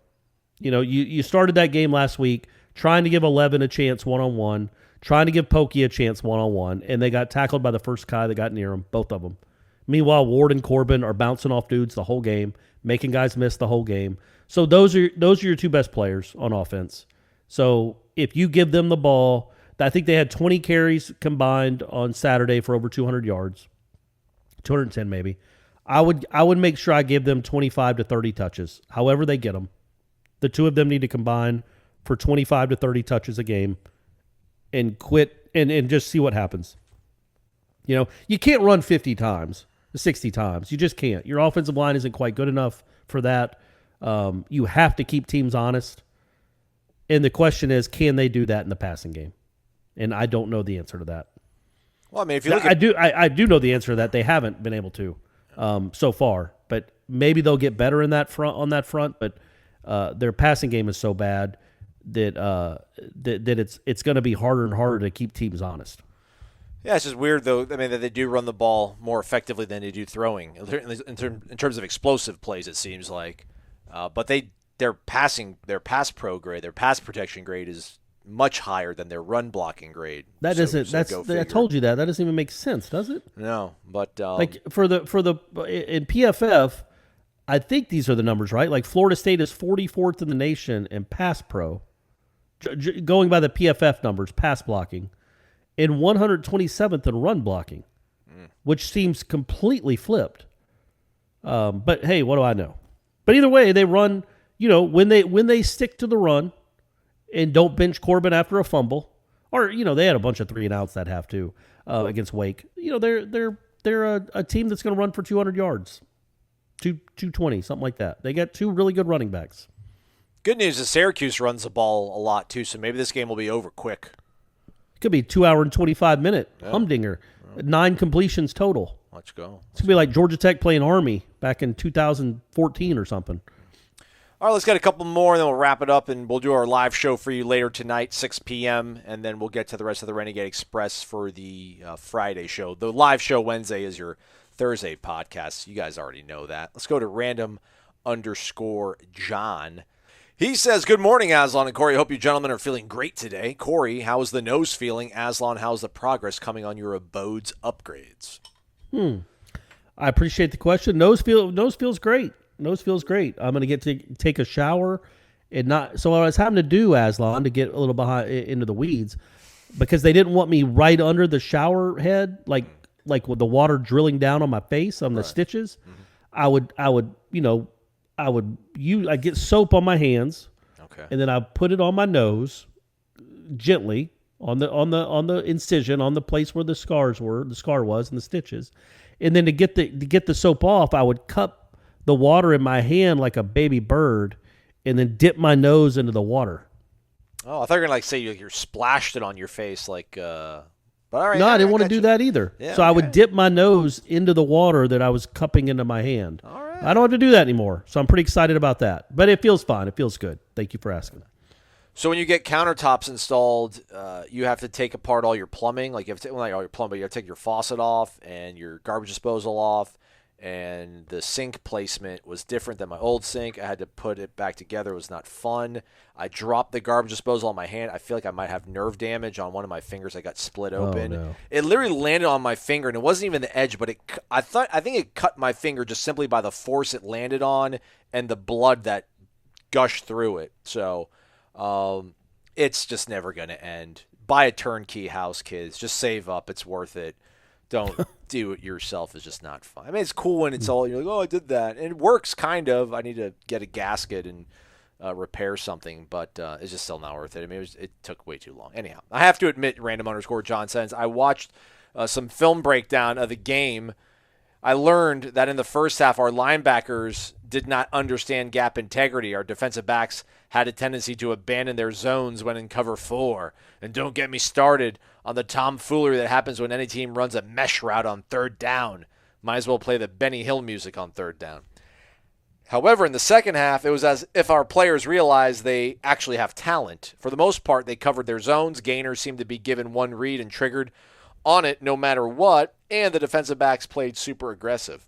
You started that game last week trying to give 11 a chance one-on-one, trying to give Pokey a chance one-on-one, and they got tackled by the first guy that got near him, both of them. Meanwhile, Ward and Corbin are bouncing off dudes the whole game, making guys miss the whole game. So those are your two best players on offense. So if you give them the ball, I think they had 20 carries combined on Saturday for over 200 yards, 210 maybe. I would make sure I give them 25 to 30 touches, however they get them. The two of them need to combine for 25 to 30 touches a game and quit and just see what happens. You can't run 50 times, 60 times. You just can't. Your offensive line isn't quite good enough for that. You have to keep teams honest. And the question is, can they do that in the passing game? And I don't know the answer to that. Well, I mean, if you look I do know the answer to that. They haven't been able to so far. But maybe they'll get better on that front. But their passing game is so bad that it's going to be harder and harder to keep teams honest. Yeah, it's just weird, though. I mean, that they do run the ball more effectively than they do throwing in terms of explosive plays. It seems like, but their pass protection grade is much higher than their run blocking grade. I told you that. That doesn't even make sense, does it? No, but like for the in PFF, I think these are the numbers, right? Like Florida State is 44th in the nation in pass pro, going by the PFF numbers, pass blocking, and 127th in run blocking, which seems completely flipped. But hey, what do I know? But either way, they run. When they stick to the run and don't bench Corbin after a fumble, or they had a bunch of 3 and outs that have to against Wake. They're a team that's going to run for 200 yards, 220, something like that. They got 2 really good running backs. Good news is Syracuse runs the ball a lot too, so maybe this game will be over quick. It could be 2 hour and 25-minute humdinger, 9 completions total. Let's go. It's going to be like Georgia Tech playing Army back in 2014 or something. All right, let's get a couple more, and then we'll wrap it up, and we'll do our live show for you later tonight, 6 p.m., and then we'll get to the rest of the Renegade Express for the Friday show. The live show Wednesday is your Thursday podcast. You guys already know that. Let's go to random_John. He says, good morning, Aslan and Corey. I hope you gentlemen are feeling great today. Corey, how is the nose feeling? Aslan, how's the progress coming on your abodes upgrades? I appreciate the question. Nose feels great. Nose feels great. I'm going to get to take a shower and not. So what I was having to do, Aslan, to get a little behind into the weeds, because they didn't want me right under the shower head, like with the water drilling down on my face on the stitches. Mm-hmm. I'd get soap on my hands, and then I put it on my nose gently on the incision on the place where the scar was and the stitches, and then to get the soap off, I would cup the water in my hand like a baby bird, and then dip my nose into the water. Oh, I thought you were going to say you splashed it on your face but all right. No, I didn't want to do that either. Yeah, so I would dip my nose into the water that I was cupping into my hand. All right. I don't have to do that anymore, so I'm pretty excited about that. But it feels fine. It feels good. Thank you for asking. So when you get countertops installed, you have to take apart all your plumbing. Like you have to, not all your plumbing, but you have to take your faucet off and your garbage disposal off. And the sink placement was different than my old sink. I had to put it back together. It was not fun. I dropped the garbage disposal on my hand. I feel like I might have nerve damage on one of my fingers. I got split open. Oh, no. It literally landed on my finger, and it wasn't even the edge, but I think it cut my finger just simply by the force it landed on and the blood that gushed through it. So it's just never going to end. Buy a turnkey house, kids. Just save up. It's worth it. Don't do it yourself. It's just not fun. I mean, it's cool when it's all, you're like, oh, I did that. And it works, kind of. I need to get a gasket and repair something, but it's just still not worth it. I mean, it took way too long. Anyhow, I have to admit, random_John says, I watched some film breakdown of the game. I learned that in the first half, our linebackers did not understand gap integrity. Our defensive backs had a tendency to abandon their zones when in cover 4. And don't get me started on the tomfoolery that happens when any team runs a mesh route on third down. Might as well play the Benny Hill music on third down. However, in the second half, it was as if our players realized they actually have talent. For the most part, they covered their zones. Gainers seemed to be given one read and triggered on it no matter what, and the defensive backs played super aggressive.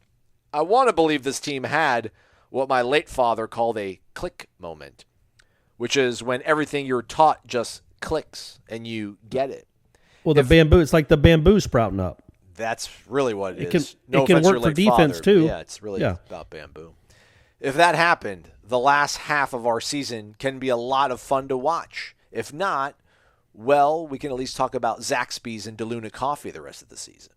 I want to believe this team had what my late father called a click moment, which is when everything you're taught just clicks and you get it. Well, it's like the bamboo sprouting up. That's really what it is. No it can offense work to your for late defense, father, too. Yeah, it's really about bamboo. If that happened, the last half of our season can be a lot of fun to watch. If not, well, we can at least talk about Zaxby's and DeLuna coffee the rest of the season.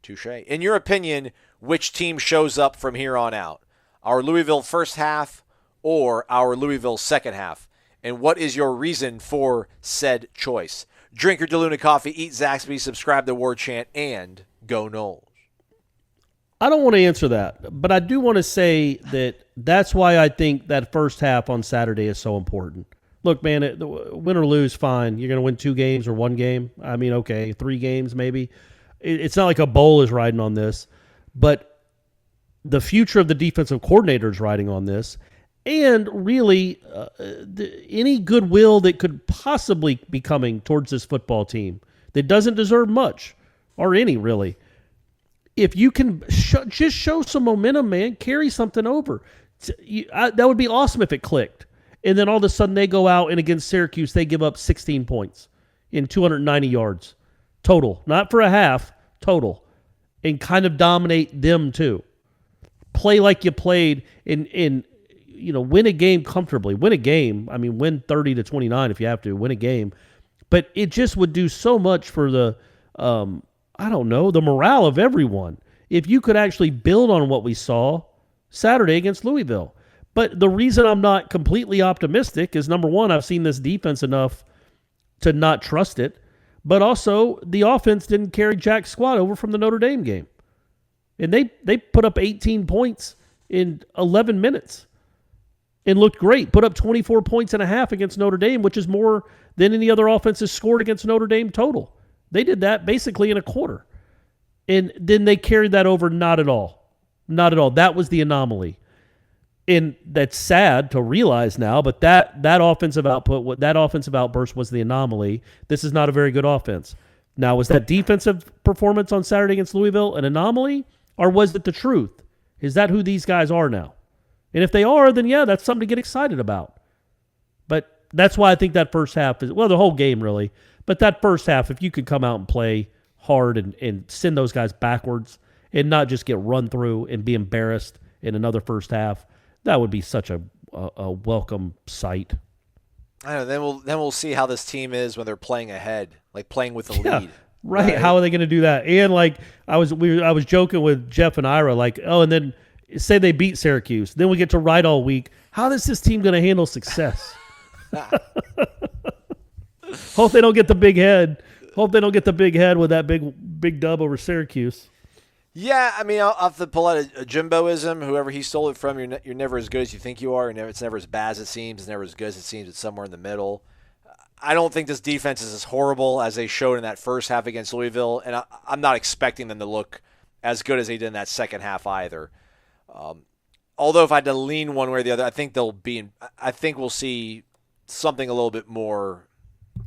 Touche. In your opinion, which team shows up from here on out? Our Louisville first half or our Louisville second half? And what is your reason for said choice? Drink your DeLuna coffee, eat Zaxby's, subscribe to Warchant, and go Noles. I don't want to answer that, but I do want to say that that's why I think that first half on Saturday is so important. Look, man, win or lose, fine. You're going to win 2 games or 1 game. I mean, okay, 3 games maybe. It's not like a bowl is riding on this, but the future of the defensive coordinator is riding on this, and really any goodwill that could possibly be coming towards this football team that doesn't deserve much, or any really. If you can just show some momentum, man, carry something over. That would be awesome if it clicked. And then all of a sudden they go out and against Syracuse, they give up 16 points in 290 yards total. Not for a half, total. And kind of dominate them too. Play like you played and win a game comfortably. Win a game. I mean, win 30-29 if you have to. Win a game. But it just would do so much for the the morale of everyone. If you could actually build on what we saw Saturday against Louisville. But the reason I'm not completely optimistic is, number one, I've seen this defense enough to not trust it. But also, the offense didn't carry jack squat over from the Notre Dame game. And they put up 18 points in 11 minutes and looked great. Put up 24 points and a half against Notre Dame, which is more than any other offense has scored against Notre Dame total. They did that basically in a quarter. And then they carried that over, not at all. Not at all. That was the anomaly. And that's sad to realize now, but that offensive output, that offensive outburst was the anomaly. This is not a very good offense. Now, was that defensive performance on Saturday against Louisville an anomaly, or was it the truth? Is that who these guys are now? And if they are, then yeah, that's something to get excited about. But that's why I think that first half is, well, the whole game really, but that first half, if you could come out and play hard and send those guys backwards and not just get run through and be embarrassed in another first half, that would be such a welcome sight. I don't know. Then we'll see how this team is when they're playing ahead, like playing with the lead. Right. How are they going to do that? And like I was joking with Jeff and Ira, like, oh, and then say they beat Syracuse, then we get to write all week. How is this team going to handle success? Hope they don't get the big head. Hope they don't get the big head with that big dub over Syracuse. Yeah, I mean, I'll have to pull out a Jimboism. Whoever he stole it from, you're never as good as you think you are. It's never as bad as it seems. It's never as good as it seems. It's somewhere in the middle. I don't think this defense is as horrible as they showed in that first half against Louisville, and I'm not expecting them to look as good as they did in that second half either. Although if I had to lean one way or the other, I think we'll see something a little bit more,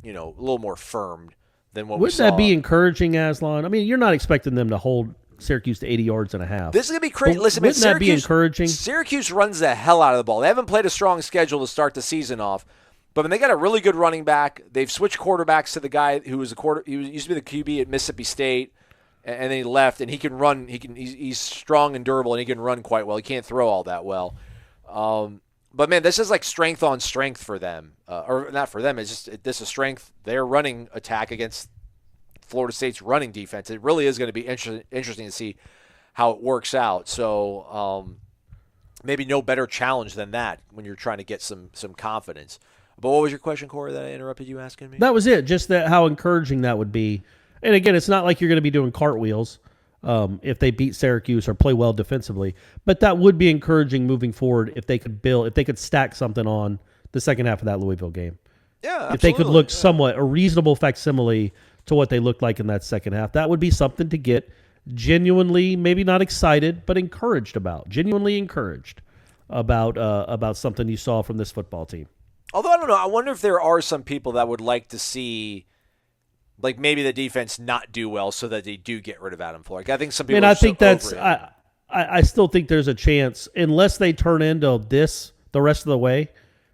a little more firm than what we saw. Wouldn't that be encouraging, Aslan? I mean, you're not expecting them to hold Syracuse to 80 yards and a half. This is going to be crazy. Listen, wouldn't that be encouraging? Syracuse runs the hell out of the ball. They haven't played a strong schedule to start the season off, but when they got a really good running back, they've switched quarterbacks to the guy who was he used to be the QB at Mississippi State, and then he left, and he can run. He's strong and durable, and he can run quite well. He can't throw all that well. But, man, this is like strength on strength for them. Or not for them. This is strength. Their running attack against Florida State's running defense. It really is going to be interesting to see how it works out. So maybe no better challenge than that when you're trying to get some confidence. But what was your question, Corey, that I interrupted you asking me? That was it. Just how encouraging that would be. And again, it's not like you're going to be doing cartwheels. if they beat Syracuse or play well defensively. But that would be encouraging moving forward if they could stack something on the second half of that Louisville game. Yeah, absolutely. If they could look somewhat a reasonable facsimile to what they looked like in that second half, that would be something to get genuinely, maybe not excited, but encouraged about. Genuinely encouraged about something you saw from this football team. Although, I don't know. I wonder if there are some people that would like to see, like, maybe the defense not do well so that they do get rid of Adam Florek. I think some people I think that's – I still think there's a chance, unless they turn into this the rest of the way,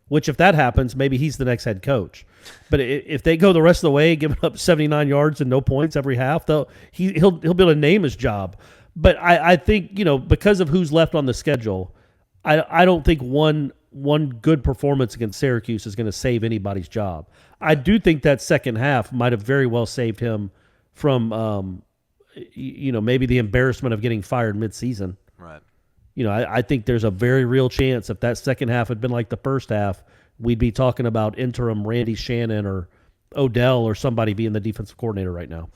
which if that happens, maybe he's the next head coach. But if they go the rest of the way, giving up 79 yards and no points every half, he'll be able to name his job. But I think, because of who's left on the schedule, I don't think one good performance against Syracuse is going to save anybody's job. I do think that second half might have very well saved him from, maybe the embarrassment of getting fired midseason. Right. I think there's a very real chance if that second half had been like the first half, we'd be talking about interim Randy Shannon or Odell or somebody being the defensive coordinator right now.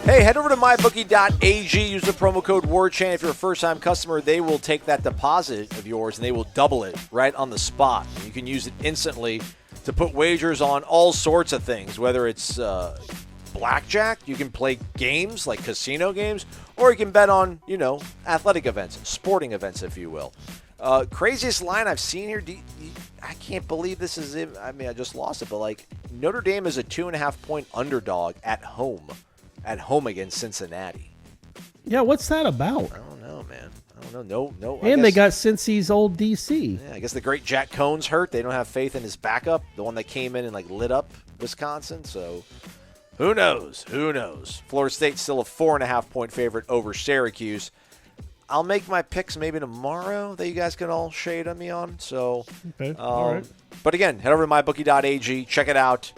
Hey, head over to mybookie.ag. Use the promo code WARCHANT. If you're a first-time customer, they will take that deposit of yours and they will double it right on the spot. You can use it instantly to put wagers on all sorts of things, whether it's blackjack, you can play games like casino games, or you can bet on, athletic events, sporting events, if you will. Craziest line I've seen here, I can't believe this is it. I mean, I just lost it, but Notre Dame is a 2.5-point underdog at home against Cincinnati. Yeah, what's that about? I don't know, man. I don't know. No. And they got Cincy's old DC. Yeah, I guess the great Jack Cohn's hurt. They don't have faith in his backup, the one that came in and lit up Wisconsin. So who knows? Florida State's still a 4.5-point favorite over Syracuse. I'll make my picks maybe tomorrow that you guys can all shade on me on. So, okay. All right. But again, head over to mybookie.ag. Check it out.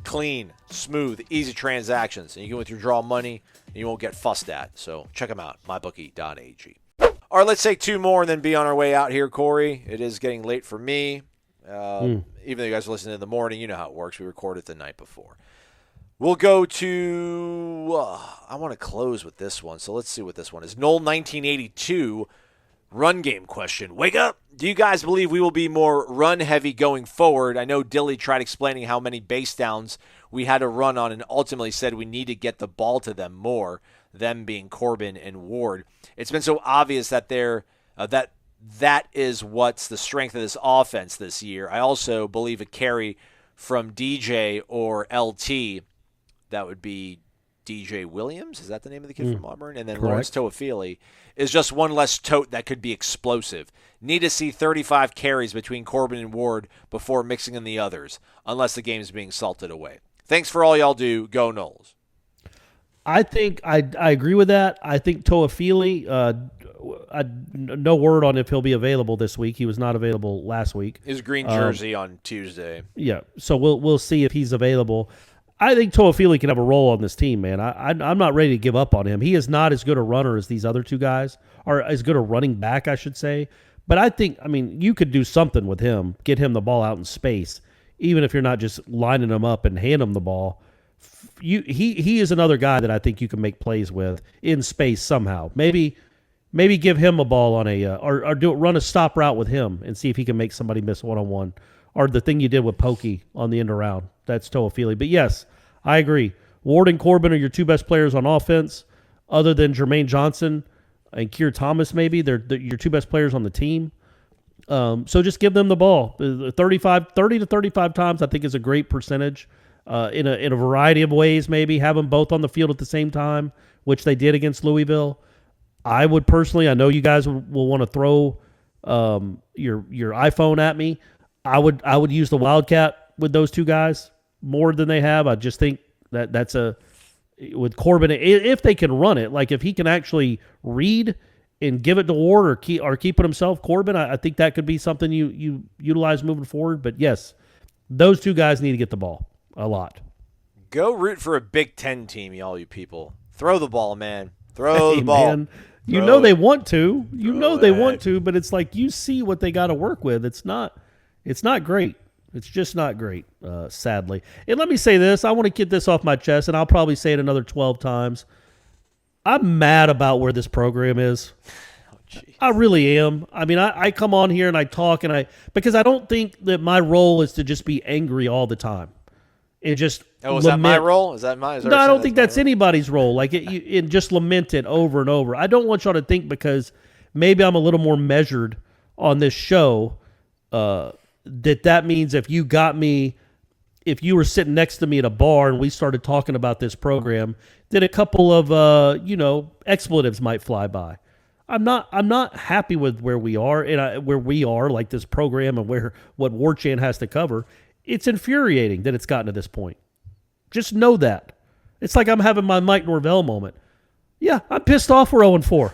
Clean, smooth, easy transactions. And you can withdraw money and you won't get fussed at. So check them out, mybookie.ag. All right, let's take two more and then be on our way out here, Corey. It is getting late for me. Even though you guys are listening in the morning, you know how it works. We record it the night before. We'll go to, I want to close with this one, so let's see what this one is. Noel 1982, run game question. Wake up. Do you guys believe we will be more run-heavy going forward? I know Dilly tried explaining how many base downs we had to run on and ultimately said we need to get the ball to them more, them being Corbin and Ward. It's been so obvious that that is what's the strength of this offense this year. I also believe a carry from DJ or LT. That would be DJ Williams. Is that the name of the kid from Auburn? And then Correct. Lawrence Toafili is just one less tote that could be explosive. Need to see 35 carries between Corbin and Ward before mixing in the others, unless the game's being salted away. Thanks for all y'all do. Go Noles. I think I agree with that. I think Toafili, no word on if he'll be available this week. He was not available last week. His green jersey on Tuesday. Yeah, so we'll see if he's available. I think Toafili can have a role on this team, man. I'm not ready to give up on him. He is not as good a runner as these other two guys, or as good a running back, I should say. But I think, you could do something with him, get him the ball out in space, even if you're not just lining him up and hand him the ball. He is another guy that I think you can make plays with in space somehow. Maybe give him a ball on run a stop route with him and see if he can make somebody miss one-on-one. Or the thing you did with Pokey on the end around. That's Toafili. But yes, I agree. Ward and Corbin are your two best players on offense, other than Jermaine Johnson and Keir Thomas maybe. They're your two best players on the team. So just give them the ball. 30 to 35 times I think is a great percentage in a variety of ways maybe. Have them both on the field at the same time, which they did against Louisville. I would personally, I know you guys will want to throw your iPhone at me. I would use the Wildcat with those two guys more than they have. I just think that's with Corbin, if they can run it, like if he can actually read and give it to Ward or keep it himself, Corbin, I think that could be something you utilize moving forward. But yes, those two guys need to get the ball a lot. Go root for a Big Ten team, all you people. Throw the ball, man. Throw the ball. Man. They want to. They want to, but it's like you see what they got to work with. It's not great. It's just not great, sadly. And let me say this. I want to get this off my chest, and I'll probably say it another 12 times. I'm mad about where this program is. I really am. I mean, I come on here and I talk because I don't think that my role is to just be angry all the time and just is that my role? Is that my? No, I don't think that's anybody's role. Like it just lament it over and over. I don't want y'all to think because maybe I'm a little more measured on this show that means if you were sitting next to me at a bar and we started talking about this program, that a couple of expletives might fly by. I'm not happy with where we are like this program and what Warchant has to cover. It's infuriating that it's gotten to this point. Just know that. It's like I'm having my Mike Norvell moment. Yeah, I'm pissed off we're 0-4.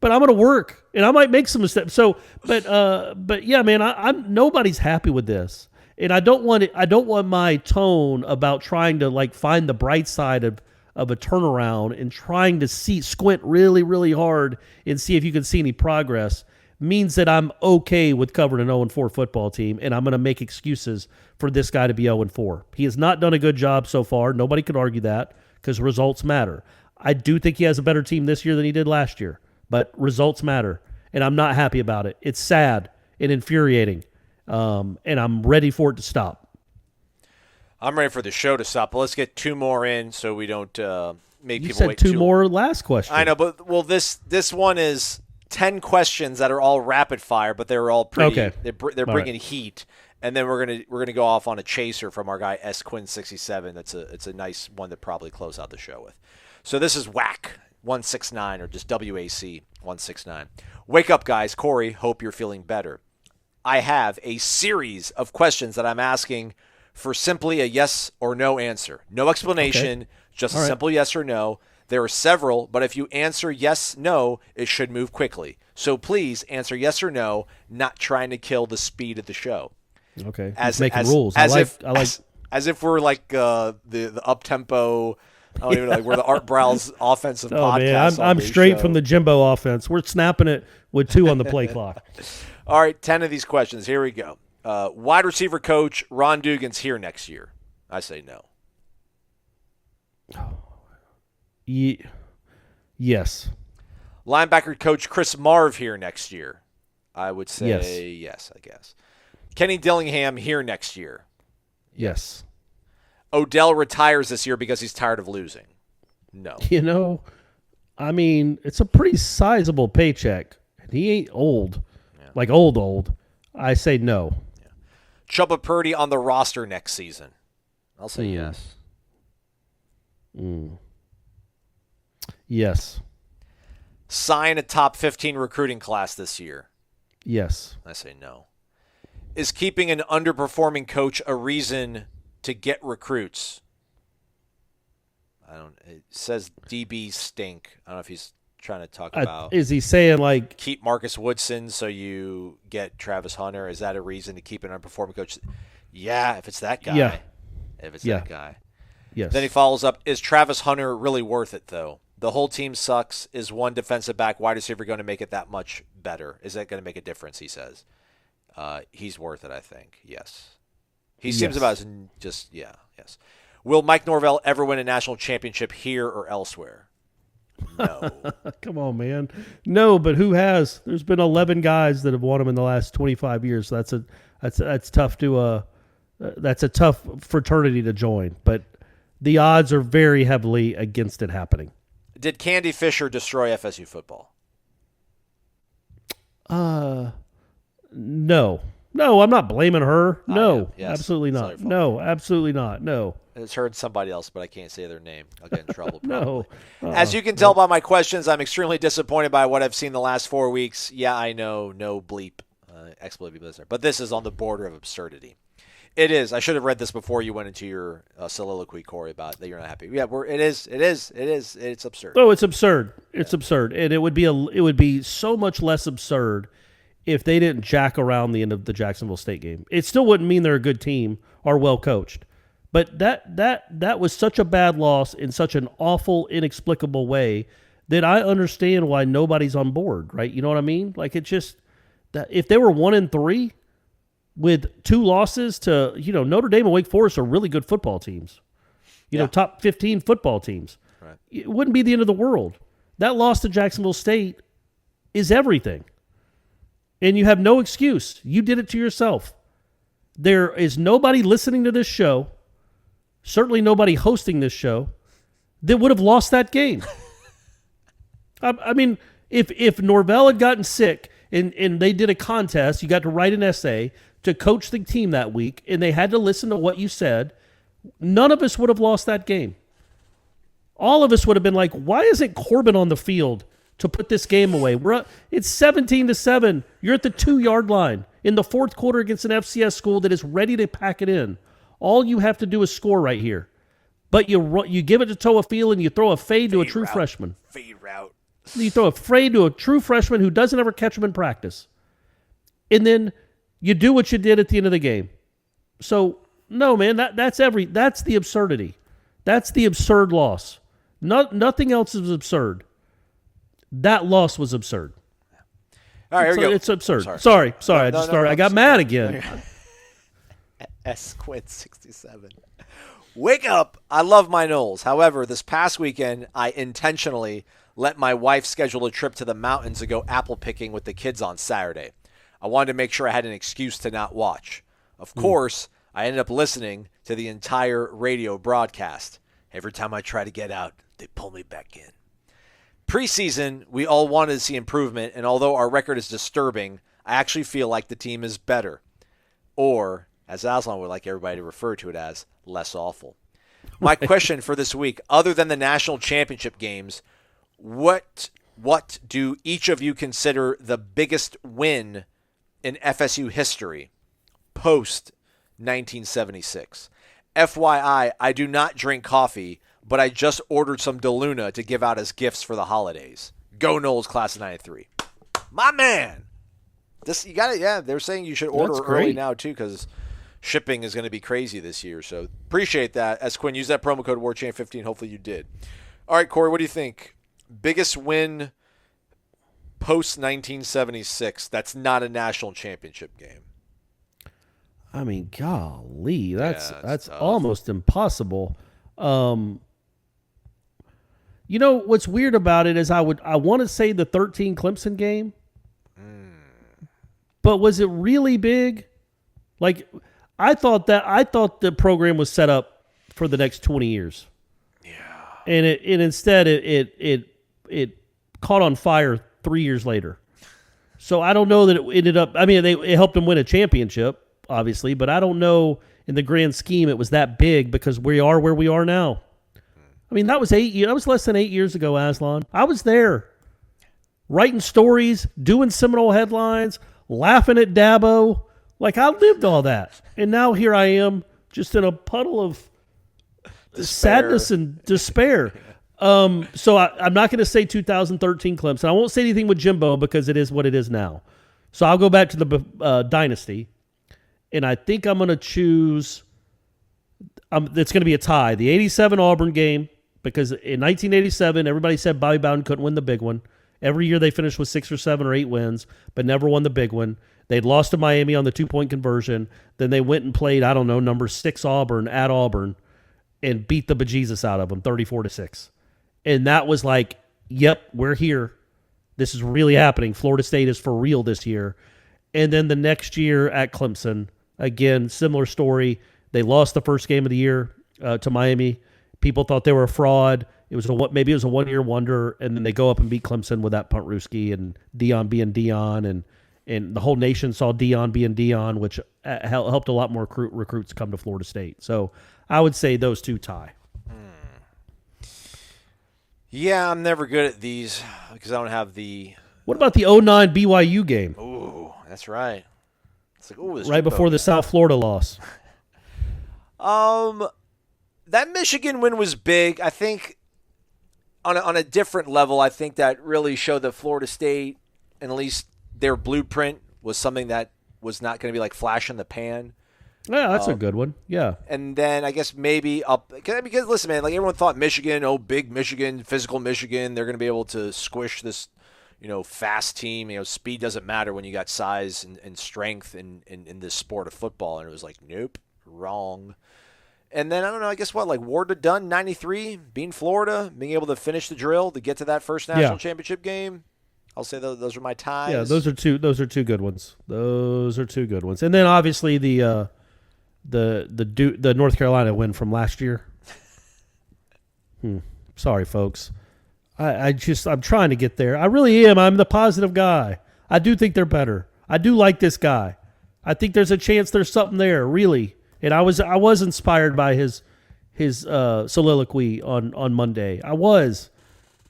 But I'm going to work and I might make some mistakes. So, but yeah, man, I'm nobody's happy with this. And I don't want my tone about trying to like find the bright side of a turnaround and trying to squint really, really hard and see if you can see any progress means that I'm okay with covering an 0-4 football team, and I'm going to make excuses for this guy to be 0-4. He has not done a good job so far. Nobody could argue that because results matter. I do think he has a better team this year than he did last year, but results matter, and I'm not happy about it. It's sad and infuriating, and I'm ready for it to stop. I'm ready for the show to stop, but let's get two more in so we don't make you people said wait two too more last question. I know, but this one is 10 questions that are all rapid fire, but they're all pretty. Okay. They're bringing heat, and then we're gonna go off on a chaser from our guy S Quinn 67. It's a nice one to probably close out the show with. So this is WAC 169 or just WAC 169. Wake up, guys. Corey, hope you're feeling better. I have a series of questions that I'm asking for simply a yes or no answer. No explanation, just a simple yes or no. There are several, but if you answer yes, no, it should move quickly. So please answer yes or no, not trying to kill the speed of the show. Okay. Making rules. As if we're like the up-tempo, I don't even know, like we're the Art Browse offensive podcast. Man, I'm straight from the Jimbo offense. We're snapping it with 2 on the play clock. All right, 10 of these questions. Here we go. Wide receiver coach Ron Dugan's here next year. I say no. Yes. Linebacker coach Chris Marv here next year. I would say yes, I guess. Kenny Dillingham here next year. Yes. Odell retires this year because he's tired of losing. No. I mean, it's a pretty sizable paycheck. And he ain't old. Yeah. Like old. I say no. Chubba Purdy on the roster next season. I'll say yes. Yes. Sign a top 15 recruiting class this year. Yes. I say no. Is keeping an underperforming coach a reason to get recruits? It says DBs stink. I don't know if he's trying to talk about. Is he saying like keep Marcus Woodson so you get Travis Hunter? Is that a reason to keep an underperforming coach? Yeah, if it's that guy. Yeah. If it's that guy. Yes. Then he follows up, is Travis Hunter really worth it though? The whole team sucks. Is one defensive back wide receiver going to make it that much better? Is that going to make a difference, he says. He's worth it, I think. Yes. He seems about as yes. Will Mike Norvell ever win a national championship here or elsewhere? No. Come on, man. No, but who has? There's been 11 guys that have won them in the last 25 years. So that's tough to that's a tough fraternity to join, but the odds are very heavily against it happening. Did Candy Fisher destroy FSU football? No. No, I'm not blaming her. No, yes. Absolutely not. No, absolutely not. No. It's heard somebody else, but I can't say their name. I'll get in trouble. No. As you can tell by my questions, I'm extremely disappointed by what I've seen the last 4 weeks. Yeah, I know, no bleep, expletive listener, but this is on the border of absurdity. It is. I should have read this before you went into your soliloquy, Corey, about that you're not happy. Yeah, it is. It's absurd. Oh, it's absurd. It's absurd, and it would be so much less absurd if they didn't jack around the end of the Jacksonville State game. It still wouldn't mean they're a good team or well coached. But that was such a bad loss in such an awful, inexplicable way that I understand why nobody's on board, right? You know what I mean? Like, it's just that if they were 1-3 with 2 losses to, Notre Dame and Wake Forest are really good football teams. Top 15 football teams. it wouldn't be the end of the world. That loss to Jacksonville State is everything. And you have no excuse. You did it to yourself. There is nobody listening to this show, certainly nobody hosting this show, that would have lost that game. I mean, if Norvell had gotten sick and they did a contest, you got to write an essay to coach the team that week, and they had to listen to what you said, none of us would have lost that game. All of us would have been like, why isn't Corbin on the field to put this game away? It's 17-7. You're at the 2-yard line in the fourth quarter against an FCS school that is ready to pack it in. All you have to do is score right here. But you give it to Toa Field and you throw a fade to a true freshman. Fade route. You throw a fade to a true freshman who doesn't ever catch them in practice. And then you do what you did at the end of the game. So, no, man, that's the absurdity. That's the absurd loss. Nothing else is absurd. That loss was absurd. All right, here we go. It's absurd. Sorry. I got mad again. Quint67. Wake up. I love my Noles. However, this past weekend, I intentionally let my wife schedule a trip to the mountains to go apple picking with the kids on Saturday. I wanted to make sure I had an excuse to not watch. Of course, I ended up listening to the entire radio broadcast. Every time I try to get out, they pull me back in. Preseason, we all wanted to see improvement, and although our record is disturbing, I actually feel like the team is better. Or, as Aslan would like everybody to refer to it as, less awful. My question for this week, other than the national championship games, what do each of you consider the biggest win in FSU history post 1976? FYI, I do not drink coffee, but I just ordered some DeLuna to give out as gifts for the holidays. Go Noles, class of 93. My man. You got it. Yeah, they're saying you should order early now too, because shipping is going to be crazy this year. So appreciate that. As Quinn, use that promo code WarChant15. Hopefully you did. All right, Corey, what do you think? Biggest win post 1976 that's not a national championship game. I mean, golly, that's tough. almost impossible. You know what's weird about it is I want to say the 13 Clemson game, but was it really big? Like I thought the program was set up for the next 20 years. Yeah, and instead it caught on fire 3 years later. So I don't know that it ended up. I mean, it helped them win a championship, obviously, but I don't know in the grand scheme it was that big because we are where we are now. I mean, that was less than 8 years ago, Aslan. I was there, writing stories, doing Seminole headlines, laughing at Dabo. Like, I lived all that. And now here I am, just in a puddle of sadness and despair. So I'm not going to say 2013 Clemson. I won't say anything with Jimbo because it is what it is now. So I'll go back to the dynasty. And I think I'm going to choose it's going to be a tie. The 87 Auburn game, because in 1987, everybody said Bobby Bowden couldn't win the big one. Every year they finished with 6 or 7 or 8 wins, but never won the big one. They'd lost to Miami on the 2-point conversion. Then they went and played, I don't know, number 6 Auburn at Auburn and beat the bejesus out of them 34-6. And that was like, yep, we're here. This is really happening. Florida State is for real this year. And then the next year at Clemson, again, similar story. They lost the first game of the year to Miami. People thought they were a fraud. Maybe it was a one-year wonder, and then they go up and beat Clemson with that punt Ruski and Dion being Dion, and the whole nation saw Dion being Dion, which helped a lot more recruits come to Florida State. So I would say those two tie. Yeah, I'm never good at these because I don't have the. What about the 09 BYU game? Ooh, that's right. It's like, ooh, right before the South Florida loss. That Michigan win was big. I think on a different level, I think that really showed that Florida State, and at least their blueprint, was something that was not going to be like flash in the pan. Yeah, that's a good one. Yeah. And then I guess maybe because listen, man, like everyone thought Michigan, big Michigan, physical Michigan, they're going to be able to squish this, fast team. Speed doesn't matter when you got size and strength in this sport of football. And it was like, nope, wrong. And then, I don't know, I guess what, like Ward to Dunn, 93, being Florida, being able to finish the drill to get to that first national championship game. I'll say those are my ties. Yeah, those are two good ones. Those are two good ones. And then obviously the North Carolina win from last year. Sorry, folks. I'm trying to get there. I really am. I'm the positive guy. I do think they're better. I do like this guy. I think there's a chance there's something there, really. And I was inspired by his soliloquy on Monday. I was.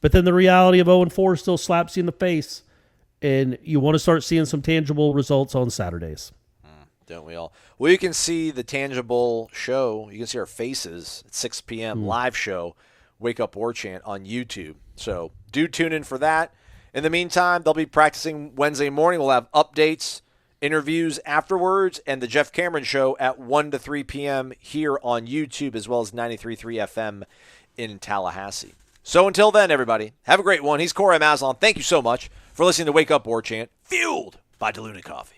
But then the reality of 0-4 still slaps you in the face, and you want to start seeing some tangible results on Saturdays. Don't we all? Well, you can see the tangible show. You can see our faces at 6 p.m. live show, Wake Up Warchant on YouTube. So do tune in for that. In the meantime, they'll be practicing Wednesday morning. We'll have updates, interviews afterwards, and the Jeff Cameron Show at 1 to 3 p.m. here on YouTube, as well as 93.3 FM in Tallahassee. So until then, everybody, have a great one. He's Corey Maslon. Thank you so much for listening to Wake Up Warchant, fueled by DeLuna Coffee.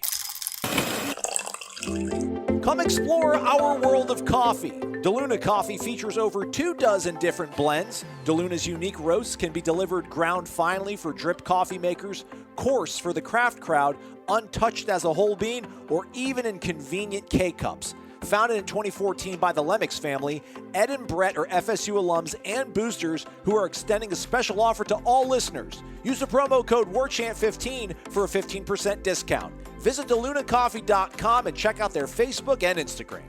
Come explore our world of coffee. DeLuna Coffee features over 24 different blends. DeLuna's unique roasts can be delivered ground finely for drip coffee makers, coarse for the craft crowd, untouched as a whole bean, or even in convenient K-Cups. Founded in 2014 by the Lemmix family, Ed and Brett are FSU alums and boosters who are extending a special offer to all listeners. Use the promo code WARCHANT15 for a 15% discount. Visit DeLunaCoffee.com and check out their Facebook and Instagram.